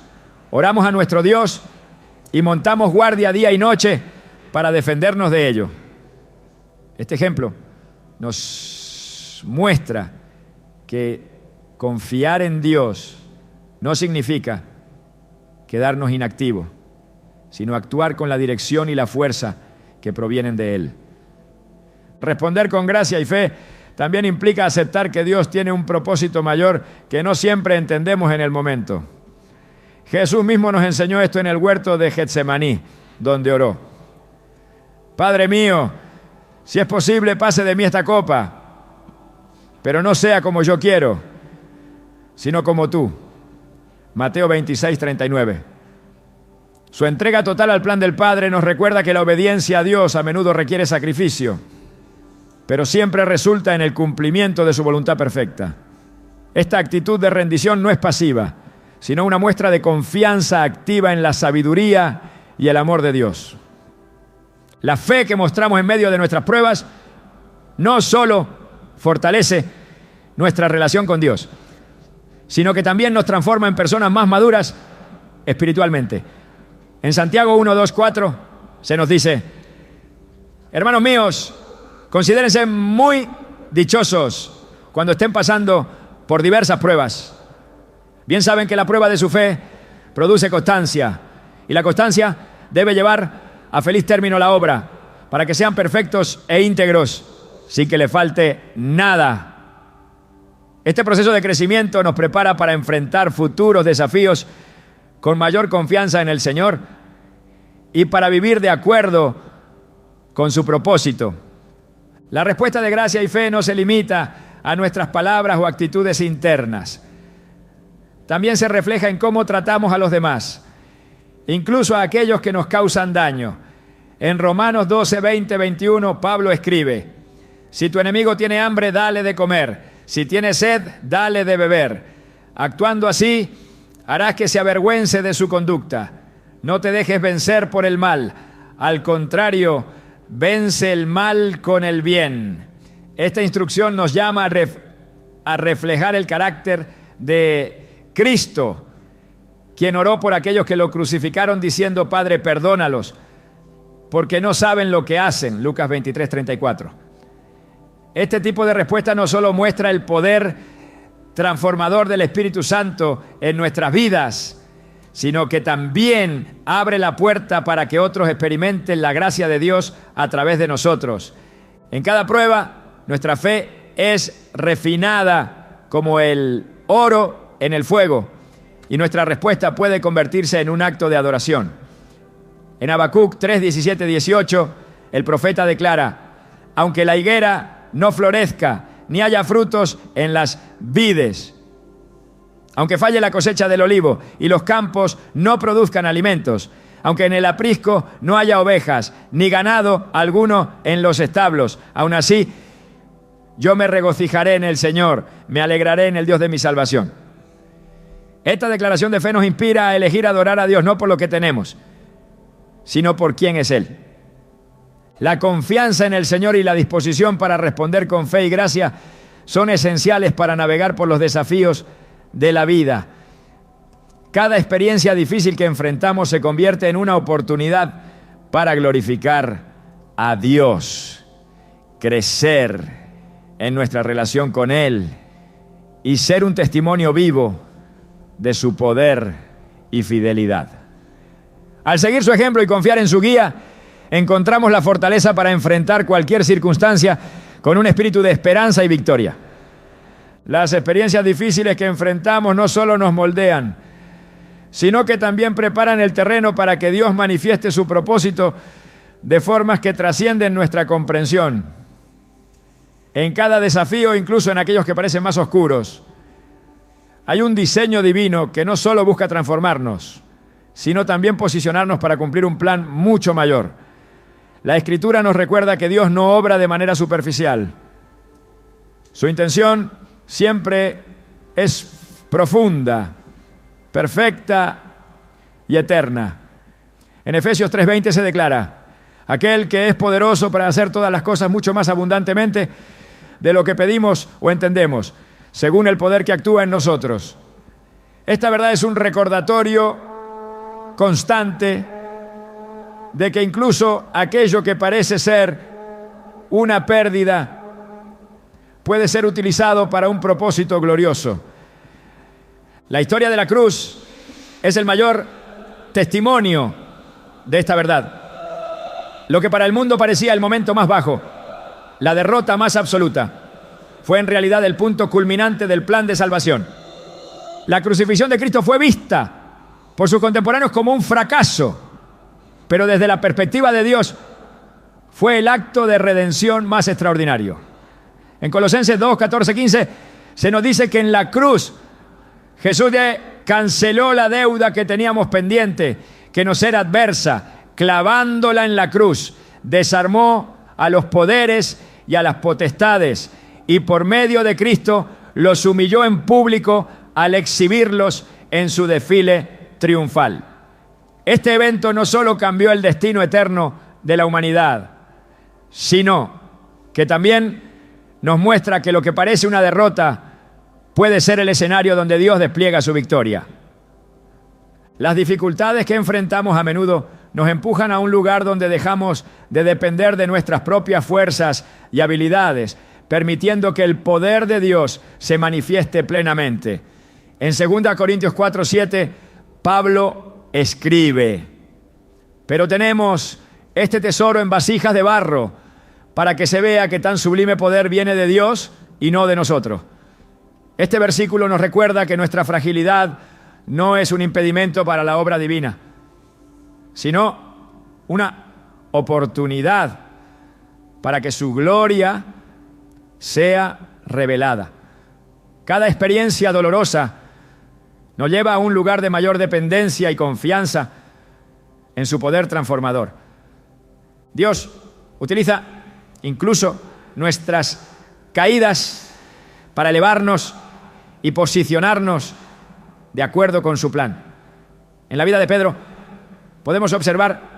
oramos a nuestro Dios y montamos guardia día y noche para defendernos de ello. Este ejemplo nos muestra que confiar en Dios no significa quedarnos inactivos, sino actuar con la dirección y la fuerza que provienen de Él. Responder con gracia y fe también implica aceptar que Dios tiene un propósito mayor que no siempre entendemos en el momento. Jesús mismo nos enseñó esto en el huerto de Getsemaní, donde oró: Padre mío, si es posible, pase de mí esta copa, pero no sea como yo quiero, sino como tú. Mateo 26, 39. Su entrega total al plan del Padre nos recuerda que la obediencia a Dios a menudo requiere sacrificio, pero siempre resulta en el cumplimiento de su voluntad perfecta. Esta actitud de rendición no es pasiva, sino una muestra de confianza activa en la sabiduría y el amor de Dios. La fe que mostramos en medio de nuestras pruebas no solo fortalece nuestra relación con Dios, sino que también nos transforma en personas más maduras espiritualmente. En Santiago 1, 2, 4 se nos dice: hermanos míos, considérense muy dichosos cuando estén pasando por diversas pruebas. Bien saben que la prueba de su fe produce constancia, y la constancia debe llevar a feliz término la obra, para que sean perfectos e íntegros, sin que le falte nada. Este proceso de crecimiento nos prepara para enfrentar futuros desafíos con mayor confianza en el Señor y para vivir de acuerdo con su propósito. La respuesta de gracia y fe no se limita a nuestras palabras o actitudes internas. También se refleja en cómo tratamos a los demás, incluso a aquellos que nos causan daño. En Romanos 12, 20, 21, Pablo escribe: si tu enemigo tiene hambre, dale de comer. Si tiene sed, dale de beber. Actuando así, harás que se avergüence de su conducta. No te dejes vencer por el mal. Al contrario, vence el mal con el bien. Esta instrucción nos llama a reflejar el carácter de Cristo, quien oró por aquellos que lo crucificaron diciendo: Padre, perdónalos, porque no saben lo que hacen. Lucas 23, 34. Este tipo de respuesta no solo muestra el poder transformador del Espíritu Santo en nuestras vidas, sino que también abre la puerta para que otros experimenten la gracia de Dios a través de nosotros. En cada prueba, nuestra fe es refinada como el oro en el fuego, y nuestra respuesta puede convertirse en un acto de adoración. En Habacuc 3, 17, 18, el profeta declara: aunque la higuera no florezca, ni haya frutos en las vides, aunque falle la cosecha del olivo y los campos no produzcan alimentos, aunque en el aprisco no haya ovejas, ni ganado alguno en los establos, aún así yo me regocijaré en el Señor, me alegraré en el Dios de mi salvación. Esta declaración de fe nos inspira a elegir adorar a Dios no por lo que tenemos, sino por quién es Él. La confianza en el Señor y la disposición para responder con fe y gracia son esenciales para navegar por los desafíos de la vida. Cada experiencia difícil que enfrentamos se convierte en una oportunidad para glorificar a Dios, crecer en nuestra relación con Él y ser un testimonio vivo de su poder y fidelidad. Al seguir su ejemplo y confiar en su guía, encontramos la fortaleza para enfrentar cualquier circunstancia con un espíritu de esperanza y victoria. Las experiencias difíciles que enfrentamos no solo nos moldean, sino que también preparan el terreno para que Dios manifieste su propósito de formas que trascienden nuestra comprensión. En cada desafío, incluso en aquellos que parecen más oscuros, hay un diseño divino que no solo busca transformarnos, sino también posicionarnos para cumplir un plan mucho mayor. La Escritura nos recuerda que Dios no obra de manera superficial. Su intención siempre es profunda, perfecta y eterna. En Efesios 3:20 se declara: aquel que es poderoso para hacer todas las cosas mucho más abundantemente de lo que pedimos o entendemos, según el poder que actúa en nosotros. Esta verdad es un recordatorio constante de que incluso aquello que parece ser una pérdida puede ser utilizado para un propósito glorioso. La historia de la cruz es el mayor testimonio de esta verdad. Lo que para el mundo parecía el momento más bajo, la derrota más absoluta, fue en realidad el punto culminante del plan de salvación. La crucifixión de Cristo fue vista por sus contemporáneos como un fracaso, pero desde la perspectiva de Dios fue el acto de redención más extraordinario. En Colosenses 2, 14, 15 se nos dice que en la cruz Jesús canceló la deuda que teníamos pendiente, que nos era adversa, clavándola en la cruz. Desarmó a los poderes y a las potestades, y por medio de Cristo los humilló en público al exhibirlos en su desfile triunfal. Este evento no solo cambió el destino eterno de la humanidad, sino que también nos muestra que lo que parece una derrota puede ser el escenario donde Dios despliega su victoria. Las dificultades que enfrentamos a menudo nos empujan a un lugar donde dejamos de depender de nuestras propias fuerzas y habilidades, permitiendo que el poder de Dios se manifieste plenamente. En 2 Corintios 4:7, Pablo escribe: pero tenemos este tesoro en vasijas de barro, para que se vea que tan sublime poder viene de Dios y no de nosotros. Este versículo nos recuerda que nuestra fragilidad no es un impedimento para la obra divina, sino una oportunidad para que su gloria sea revelada. Cada experiencia dolorosa nos lleva a un lugar de mayor dependencia y confianza en su poder transformador. Dios utiliza incluso nuestras caídas para elevarnos y posicionarnos de acuerdo con su plan. En la vida de Pedro podemos observar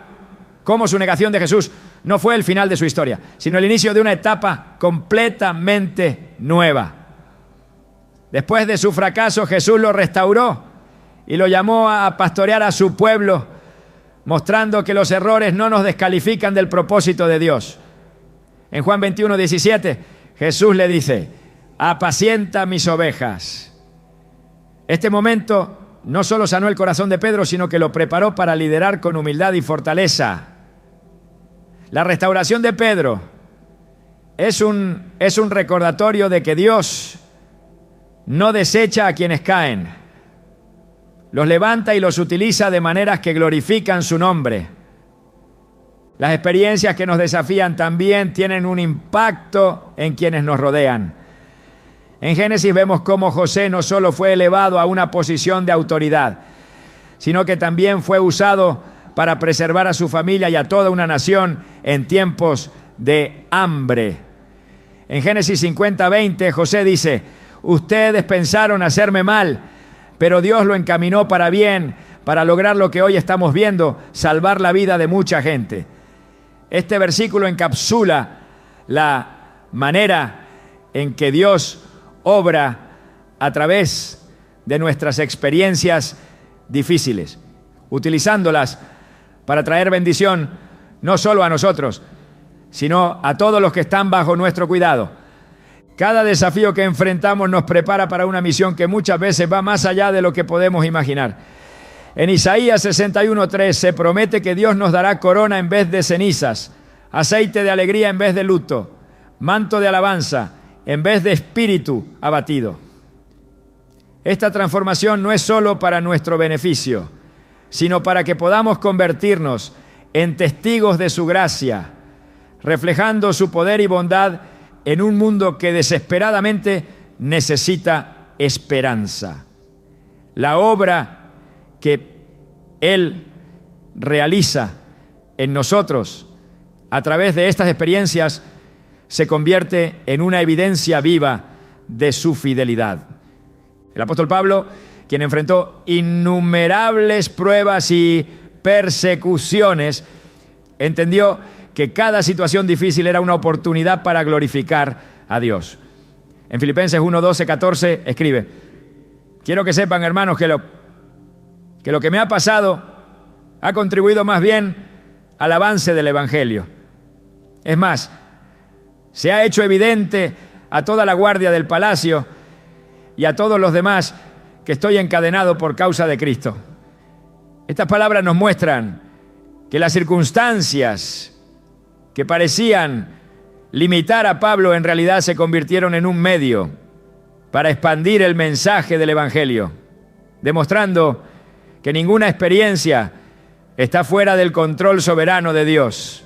cómo su negación de Jesús no fue el final de su historia, sino el inicio de una etapa completamente nueva. Después de su fracaso, Jesús lo restauró y lo llamó a pastorear a su pueblo, mostrando que los errores no nos descalifican del propósito de Dios. En Juan 21:17, Jesús le dice: apacienta mis ovejas. Este momento no solo sanó el corazón de Pedro, sino que lo preparó para liderar con humildad y fortaleza. La restauración de Pedro es un recordatorio de que Dios no desecha a quienes caen. Los levanta y los utiliza de maneras que glorifican su nombre. Las experiencias que nos desafían también tienen un impacto en quienes nos rodean. En Génesis vemos cómo José no solo fue elevado a una posición de autoridad, sino que también fue usado para preservar a su familia y a toda una nación en tiempos de hambre. En Génesis 50:20, José dice: ustedes pensaron hacerme mal, pero Dios lo encaminó para bien, para lograr lo que hoy estamos viendo, salvar la vida de mucha gente. Este versículo encapsula la manera en que Dios obra a través de nuestras experiencias difíciles, utilizándolas para traer bendición no solo a nosotros, sino a todos los que están bajo nuestro cuidado. Cada desafío que enfrentamos nos prepara para una misión que muchas veces va más allá de lo que podemos imaginar. En Isaías 61:3 se promete que Dios nos dará corona en vez de cenizas, aceite de alegría en vez de luto, manto de alabanza en vez de espíritu abatido. Esta transformación no es solo para nuestro beneficio, sino para que podamos convertirnos en testigos de su gracia, reflejando su poder y bondad en un mundo que desesperadamente necesita esperanza. La obra que Él realiza en nosotros a través de estas experiencias se convierte en una evidencia viva de su fidelidad. El apóstol Pablo, quien enfrentó innumerables pruebas y persecuciones, entendió que cada situación difícil era una oportunidad para glorificar a Dios. En Filipenses 1:12-14 escribe: quiero que sepan, hermanos, que lo que me ha pasado ha contribuido más bien al avance del Evangelio. Es más, se ha hecho evidente a toda la guardia del palacio y a todos los demás que estoy encadenado por causa de Cristo. Estas palabras nos muestran que las circunstancias que parecían limitar a Pablo en realidad se convirtieron en un medio para expandir el mensaje del Evangelio, demostrando que ninguna experiencia está fuera del control soberano de Dios.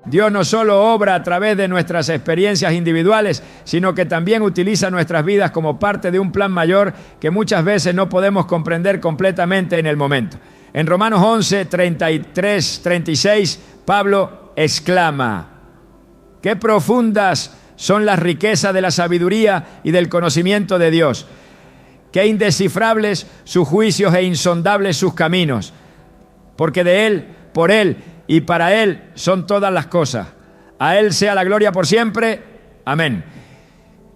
Dios no solo obra a través de nuestras experiencias individuales, sino que también utiliza nuestras vidas como parte de un plan mayor que muchas veces no podemos comprender completamente en el momento. En Romanos 11:33-36, Pablo exclama: ¡qué profundas son las riquezas de la sabiduría y del conocimiento de Dios! ¡Qué indescifrables sus juicios e insondables sus caminos! Porque de Él, por Él y para Él son todas las cosas. A Él sea la gloria por siempre. Amén.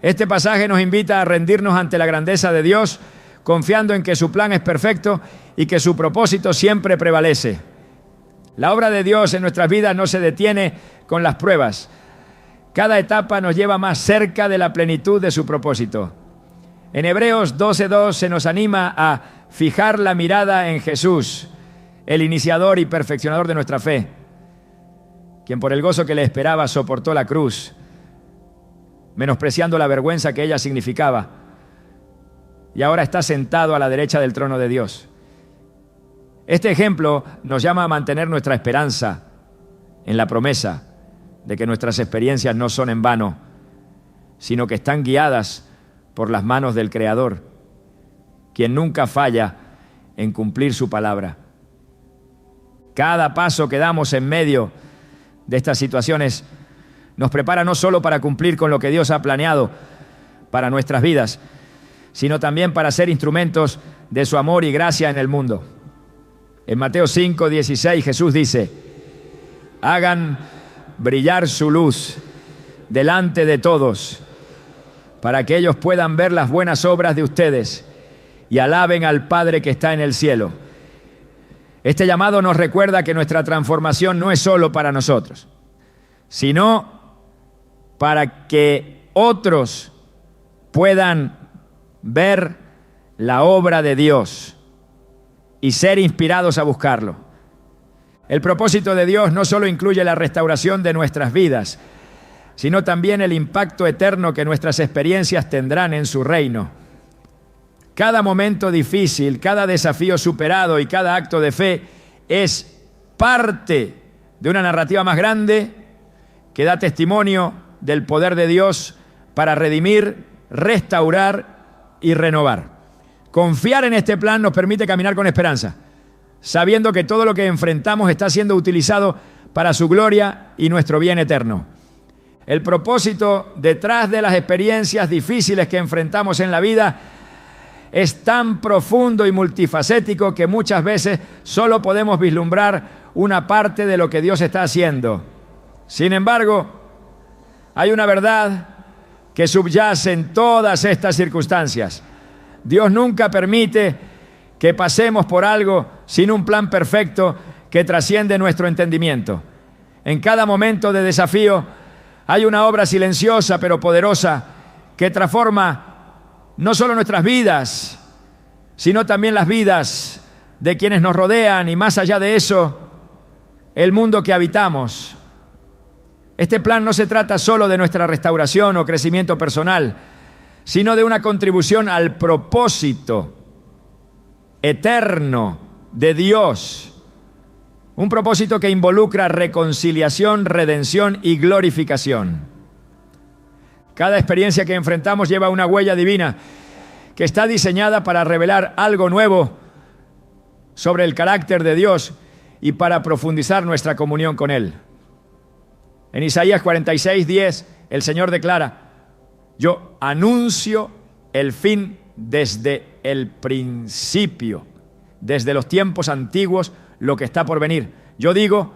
Este pasaje nos invita a rendirnos ante la grandeza de Dios, confiando en que su plan es perfecto y que su propósito siempre prevalece. La obra de Dios en nuestras vidas no se detiene con las pruebas. Cada etapa nos lleva más cerca de la plenitud de su propósito. En Hebreos 12:2 se nos anima a fijar la mirada en Jesús, el iniciador y perfeccionador de nuestra fe, quien por el gozo que le esperaba soportó la cruz, menospreciando la vergüenza que ella significaba, y ahora está sentado a la derecha del trono de Dios. Este ejemplo nos llama a mantener nuestra esperanza en la promesa de que nuestras experiencias no son en vano, sino que están guiadas por las manos del Creador, quien nunca falla en cumplir su palabra. Cada paso que damos en medio de estas situaciones nos prepara no solo para cumplir con lo que Dios ha planeado para nuestras vidas, sino también para ser instrumentos de su amor y gracia en el mundo. En Mateo 5:16 Jesús dice: hagan brillar su luz delante de todos, para que ellos puedan ver las buenas obras de ustedes y alaben al Padre que está en el cielo. Este llamado nos recuerda que nuestra transformación no es solo para nosotros, sino para que otros puedan ver la obra de Dios y ser inspirados a buscarlo. El propósito de Dios no solo incluye la restauración de nuestras vidas, sino también el impacto eterno que nuestras experiencias tendrán en su reino. Cada momento difícil, cada desafío superado y cada acto de fe es parte de una narrativa más grande que da testimonio del poder de Dios para redimir, restaurar y renovar. Confiar en este plan nos permite caminar con esperanza, sabiendo que todo lo que enfrentamos está siendo utilizado para su gloria y nuestro bien eterno. El propósito detrás de las experiencias difíciles que enfrentamos en la vida es tan profundo y multifacético que muchas veces solo podemos vislumbrar una parte de lo que Dios está haciendo. Sin embargo, hay una verdad que subyace en todas estas circunstancias. Dios nunca permite que pasemos por algo sin un plan perfecto que trasciende nuestro entendimiento. En cada momento de desafío hay una obra silenciosa pero poderosa que transforma no solo nuestras vidas, sino también las vidas de quienes nos rodean y, más allá de eso, el mundo que habitamos. Este plan no se trata solo de nuestra restauración o crecimiento personal, sino de una contribución al propósito eterno de Dios. Un propósito que involucra reconciliación, redención y glorificación. Cada experiencia que enfrentamos lleva una huella divina que está diseñada para revelar algo nuevo sobre el carácter de Dios y para profundizar nuestra comunión con Él. En Isaías 46:10, el Señor declara: yo anuncio el fin desde el principio, desde los tiempos antiguos, lo que está por venir. Yo digo,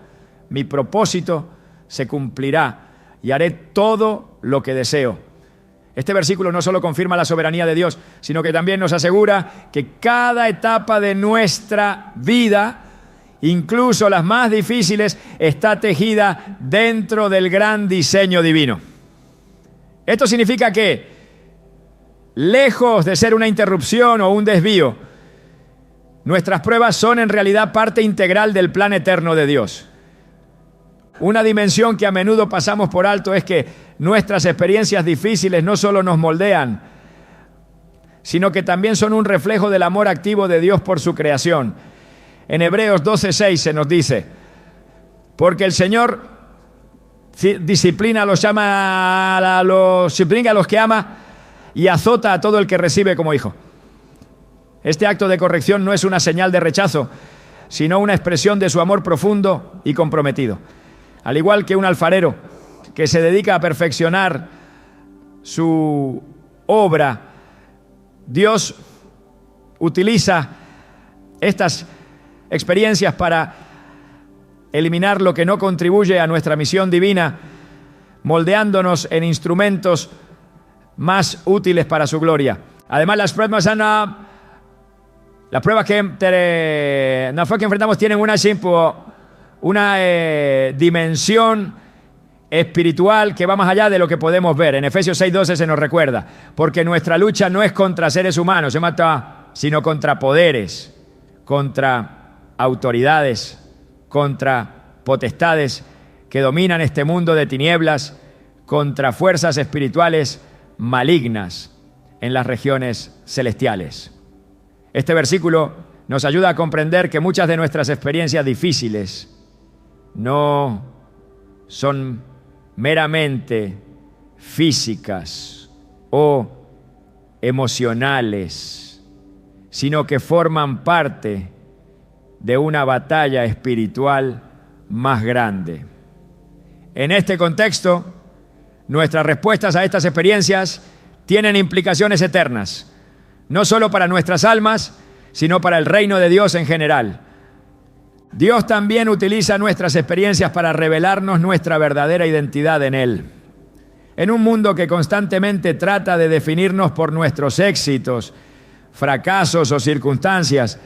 mi propósito se cumplirá y haré todo lo que deseo. Este versículo no solo confirma la soberanía de Dios, sino que también nos asegura que cada etapa de nuestra vida, incluso las más difíciles, está tejida dentro del gran diseño divino. Esto significa que, lejos de ser una interrupción o un desvío, nuestras pruebas son en realidad parte integral del plan eterno de Dios. Una dimensión que a menudo pasamos por alto es que nuestras experiencias difíciles no solo nos moldean, sino que también son un reflejo del amor activo de Dios por su creación. En Hebreos 12:6 se nos dice: porque el Señor disciplina a los que ama y azota a todo el que recibe como hijo. Este acto de corrección no es una señal de rechazo, sino una expresión de su amor profundo y comprometido. Al igual que un alfarero que se dedica a perfeccionar su obra, Dios utiliza estas experiencias para eliminar lo que no contribuye a nuestra misión divina, moldeándonos en instrumentos más útiles para su gloria. Además, las pruebas que enfrentamos tienen una dimensión espiritual que va más allá de lo que podemos ver. En Efesios 6:12 se nos recuerda, porque nuestra lucha no es contra seres humanos, sino contra poderes, contra autoridades, contra potestades que dominan este mundo de tinieblas, contra fuerzas espirituales malignas en las regiones celestiales. Este versículo nos ayuda a comprender que muchas de nuestras experiencias difíciles no son meramente físicas o emocionales, sino que forman parte de una batalla espiritual más grande. En este contexto, nuestras respuestas a estas experiencias tienen implicaciones eternas, no solo para nuestras almas, sino para el reino de Dios en general. Dios también utiliza nuestras experiencias para revelarnos nuestra verdadera identidad en Él. En un mundo que constantemente trata de definirnos por nuestros éxitos, fracasos o circunstancias,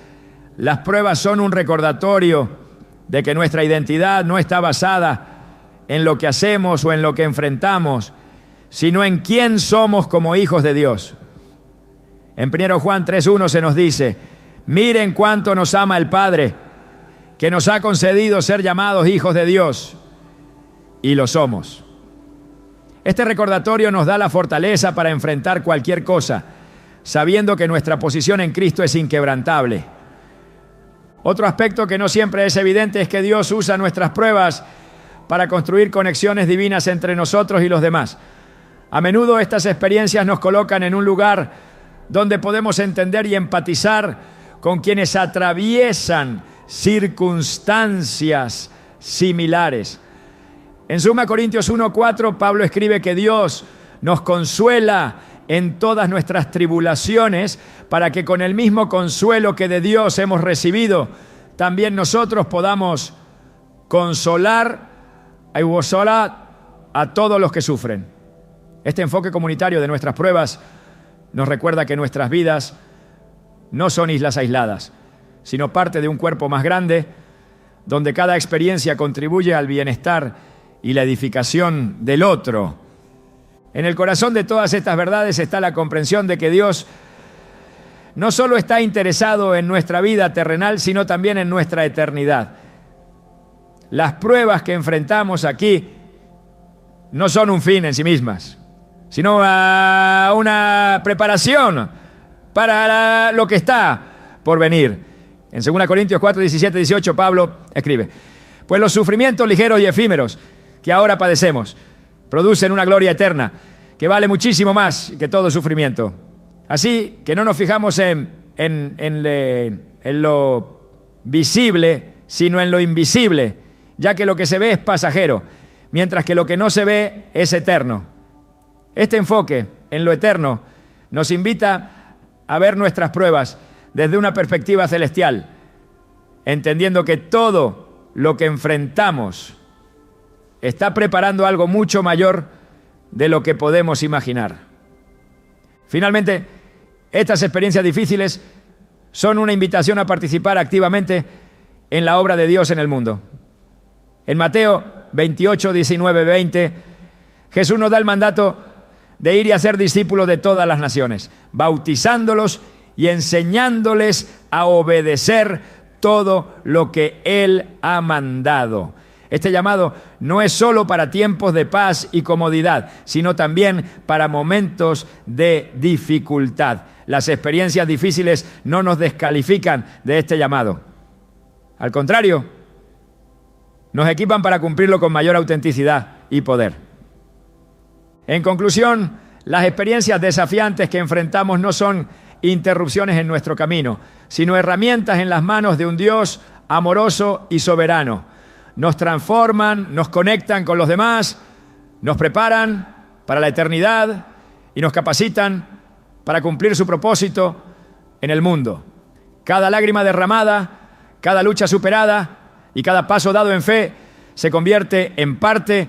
las pruebas son un recordatorio de que nuestra identidad no está basada en lo que hacemos o en lo que enfrentamos, sino en quién somos como hijos de Dios. En 1 Juan 3:1 se nos dice: miren cuánto nos ama el Padre, que nos ha concedido ser llamados hijos de Dios, y lo somos. Este recordatorio nos da la fortaleza para enfrentar cualquier cosa, sabiendo que nuestra posición en Cristo es inquebrantable. Otro aspecto que no siempre es evidente es que Dios usa nuestras pruebas para construir conexiones divinas entre nosotros y los demás. A menudo estas experiencias nos colocan en un lugar donde podemos entender y empatizar con quienes atraviesan circunstancias similares. En 2 Corintios 1:4, Pablo escribe que Dios nos consuela en todas nuestras tribulaciones para que con el mismo consuelo que de Dios hemos recibido, también nosotros podamos consolar a todos los que sufren. Este enfoque comunitario de nuestras pruebas nos recuerda que nuestras vidas no son islas aisladas, sino parte de un cuerpo más grande, donde cada experiencia contribuye al bienestar y la edificación del otro. En el corazón de todas estas verdades está la comprensión de que Dios no solo está interesado en nuestra vida terrenal, sino también en nuestra eternidad. Las pruebas que enfrentamos aquí no son un fin en sí mismas, sino una preparación para lo que está por venir. En 2 Corintios 4, 17, 18, Pablo escribe: pues los sufrimientos ligeros y efímeros que ahora padecemos producen una gloria eterna que vale muchísimo más que todo sufrimiento. Así que no nos fijamos en lo visible, sino en lo invisible, ya que lo que se ve es pasajero, mientras que lo que no se ve es eterno. Este enfoque en lo eterno nos invita a ver nuestras pruebas desde una perspectiva celestial, entendiendo que todo lo que enfrentamos está preparando algo mucho mayor de lo que podemos imaginar. Finalmente, estas experiencias difíciles son una invitación a participar activamente en la obra de Dios en el mundo. En Mateo 28, 19, 20, Jesús nos da el mandato de ir y hacer discípulos de todas las naciones, bautizándolos y enseñándoles a obedecer todo lo que Él ha mandado. Este llamado no es solo para tiempos de paz y comodidad, sino también para momentos de dificultad. Las experiencias difíciles no nos descalifican de este llamado. Al contrario, nos equipan para cumplirlo con mayor autenticidad y poder. En conclusión, las experiencias desafiantes que enfrentamos no son interrupciones en nuestro camino, sino herramientas en las manos de un Dios amoroso y soberano. Nos transforman, nos conectan con los demás, nos preparan para la eternidad y nos capacitan para cumplir su propósito en el mundo. Cada lágrima derramada, cada lucha superada y cada paso dado en fe se convierte en parte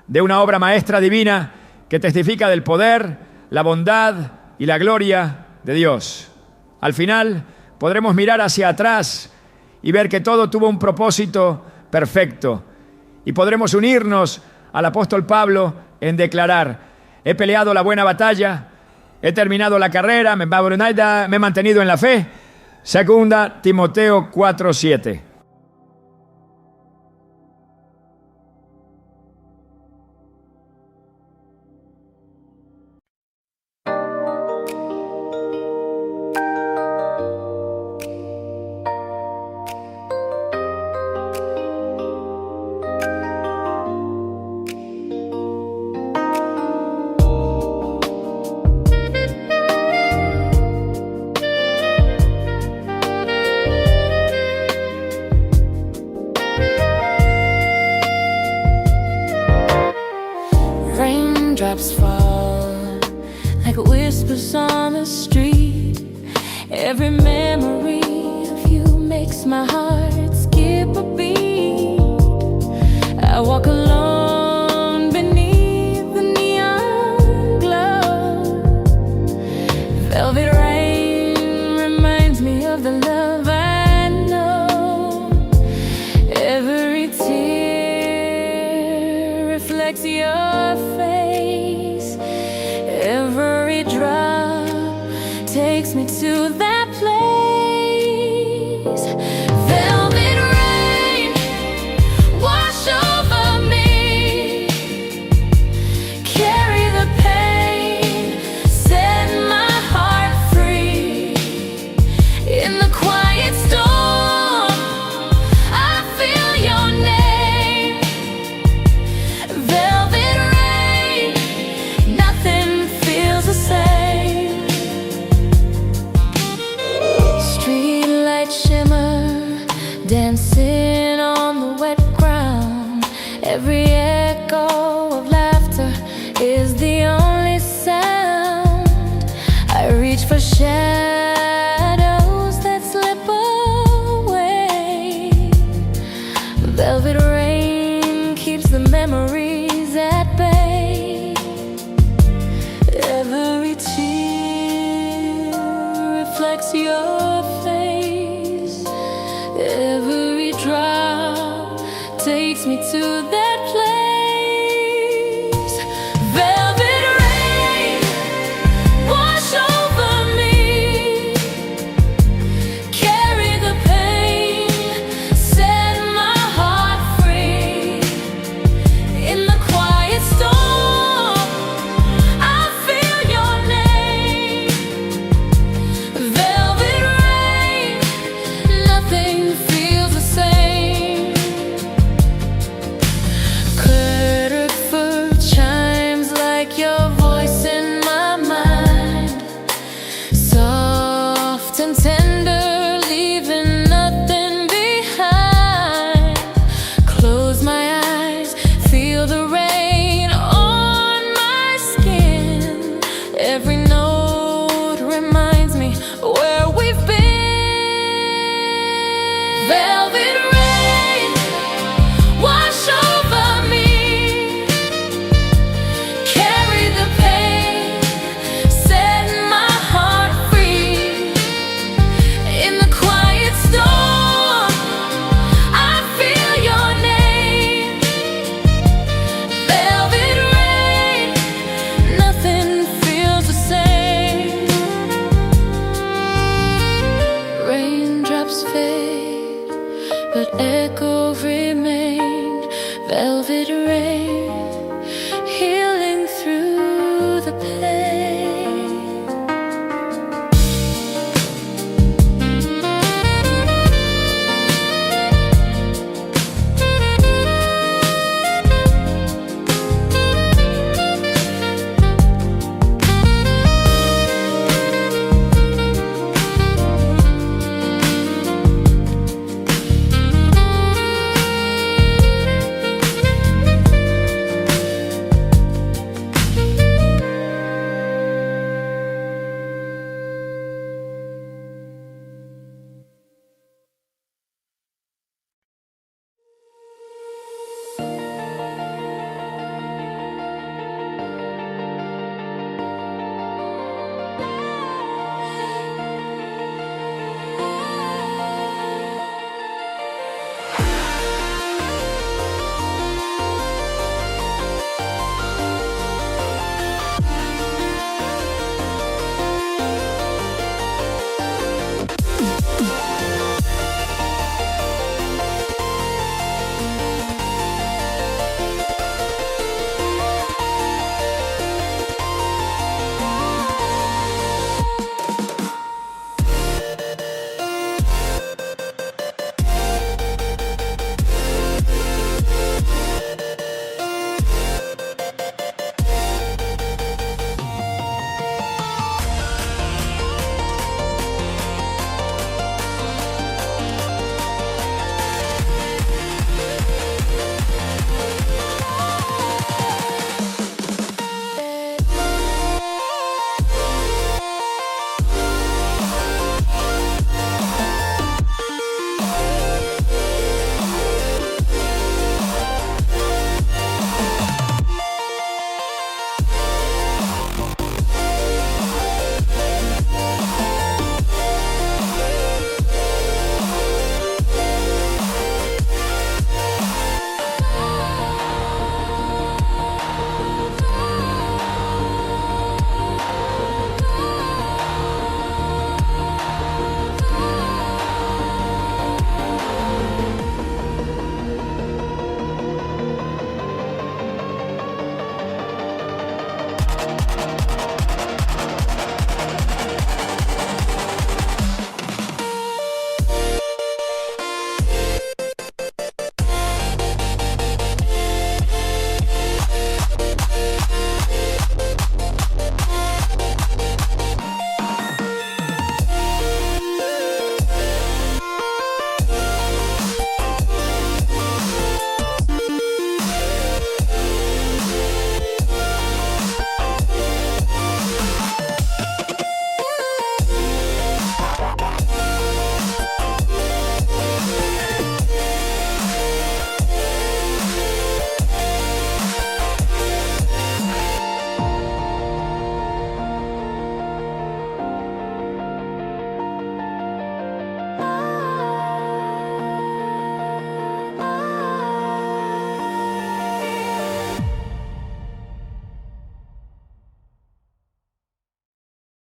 de una obra maestra divina que testifica del poder, la bondad y la gloria de Dios. Al final podremos mirar hacia atrás y ver que todo tuvo un propósito perfecto y podremos unirnos al apóstol Pablo en declarar: he peleado la buena batalla, he terminado la carrera, me he mantenido en la fe. Segunda Timoteo 4:7. Raindrops fall like whispers on the street. Every memory of you makes my heart skip a beat. I walk alone beneath the neon glow. Velvet rain reminds me of the love I know. Every tear reflects your face. Every drop takes me to that place. Velvet rain, wash over me. Carry the pain, set my heart free. In the quiet storm, I feel your name. Velvet rain, nothing feels the same. Streetlight shimmer, dancing on the wet ground. Every echo of laughter is the only sound. I reach for shadows that slip away. Velvet rain keeps the memories at bay. Every tear reflects your face. Every drop takes me to that place. Velvet rain, wash over me. Carry the pain, set my heart free. In the quiet storm, I feel your name. Velvet rain, nothing feels the same. Clutterford chimes like your voice in my mind, soft and tender.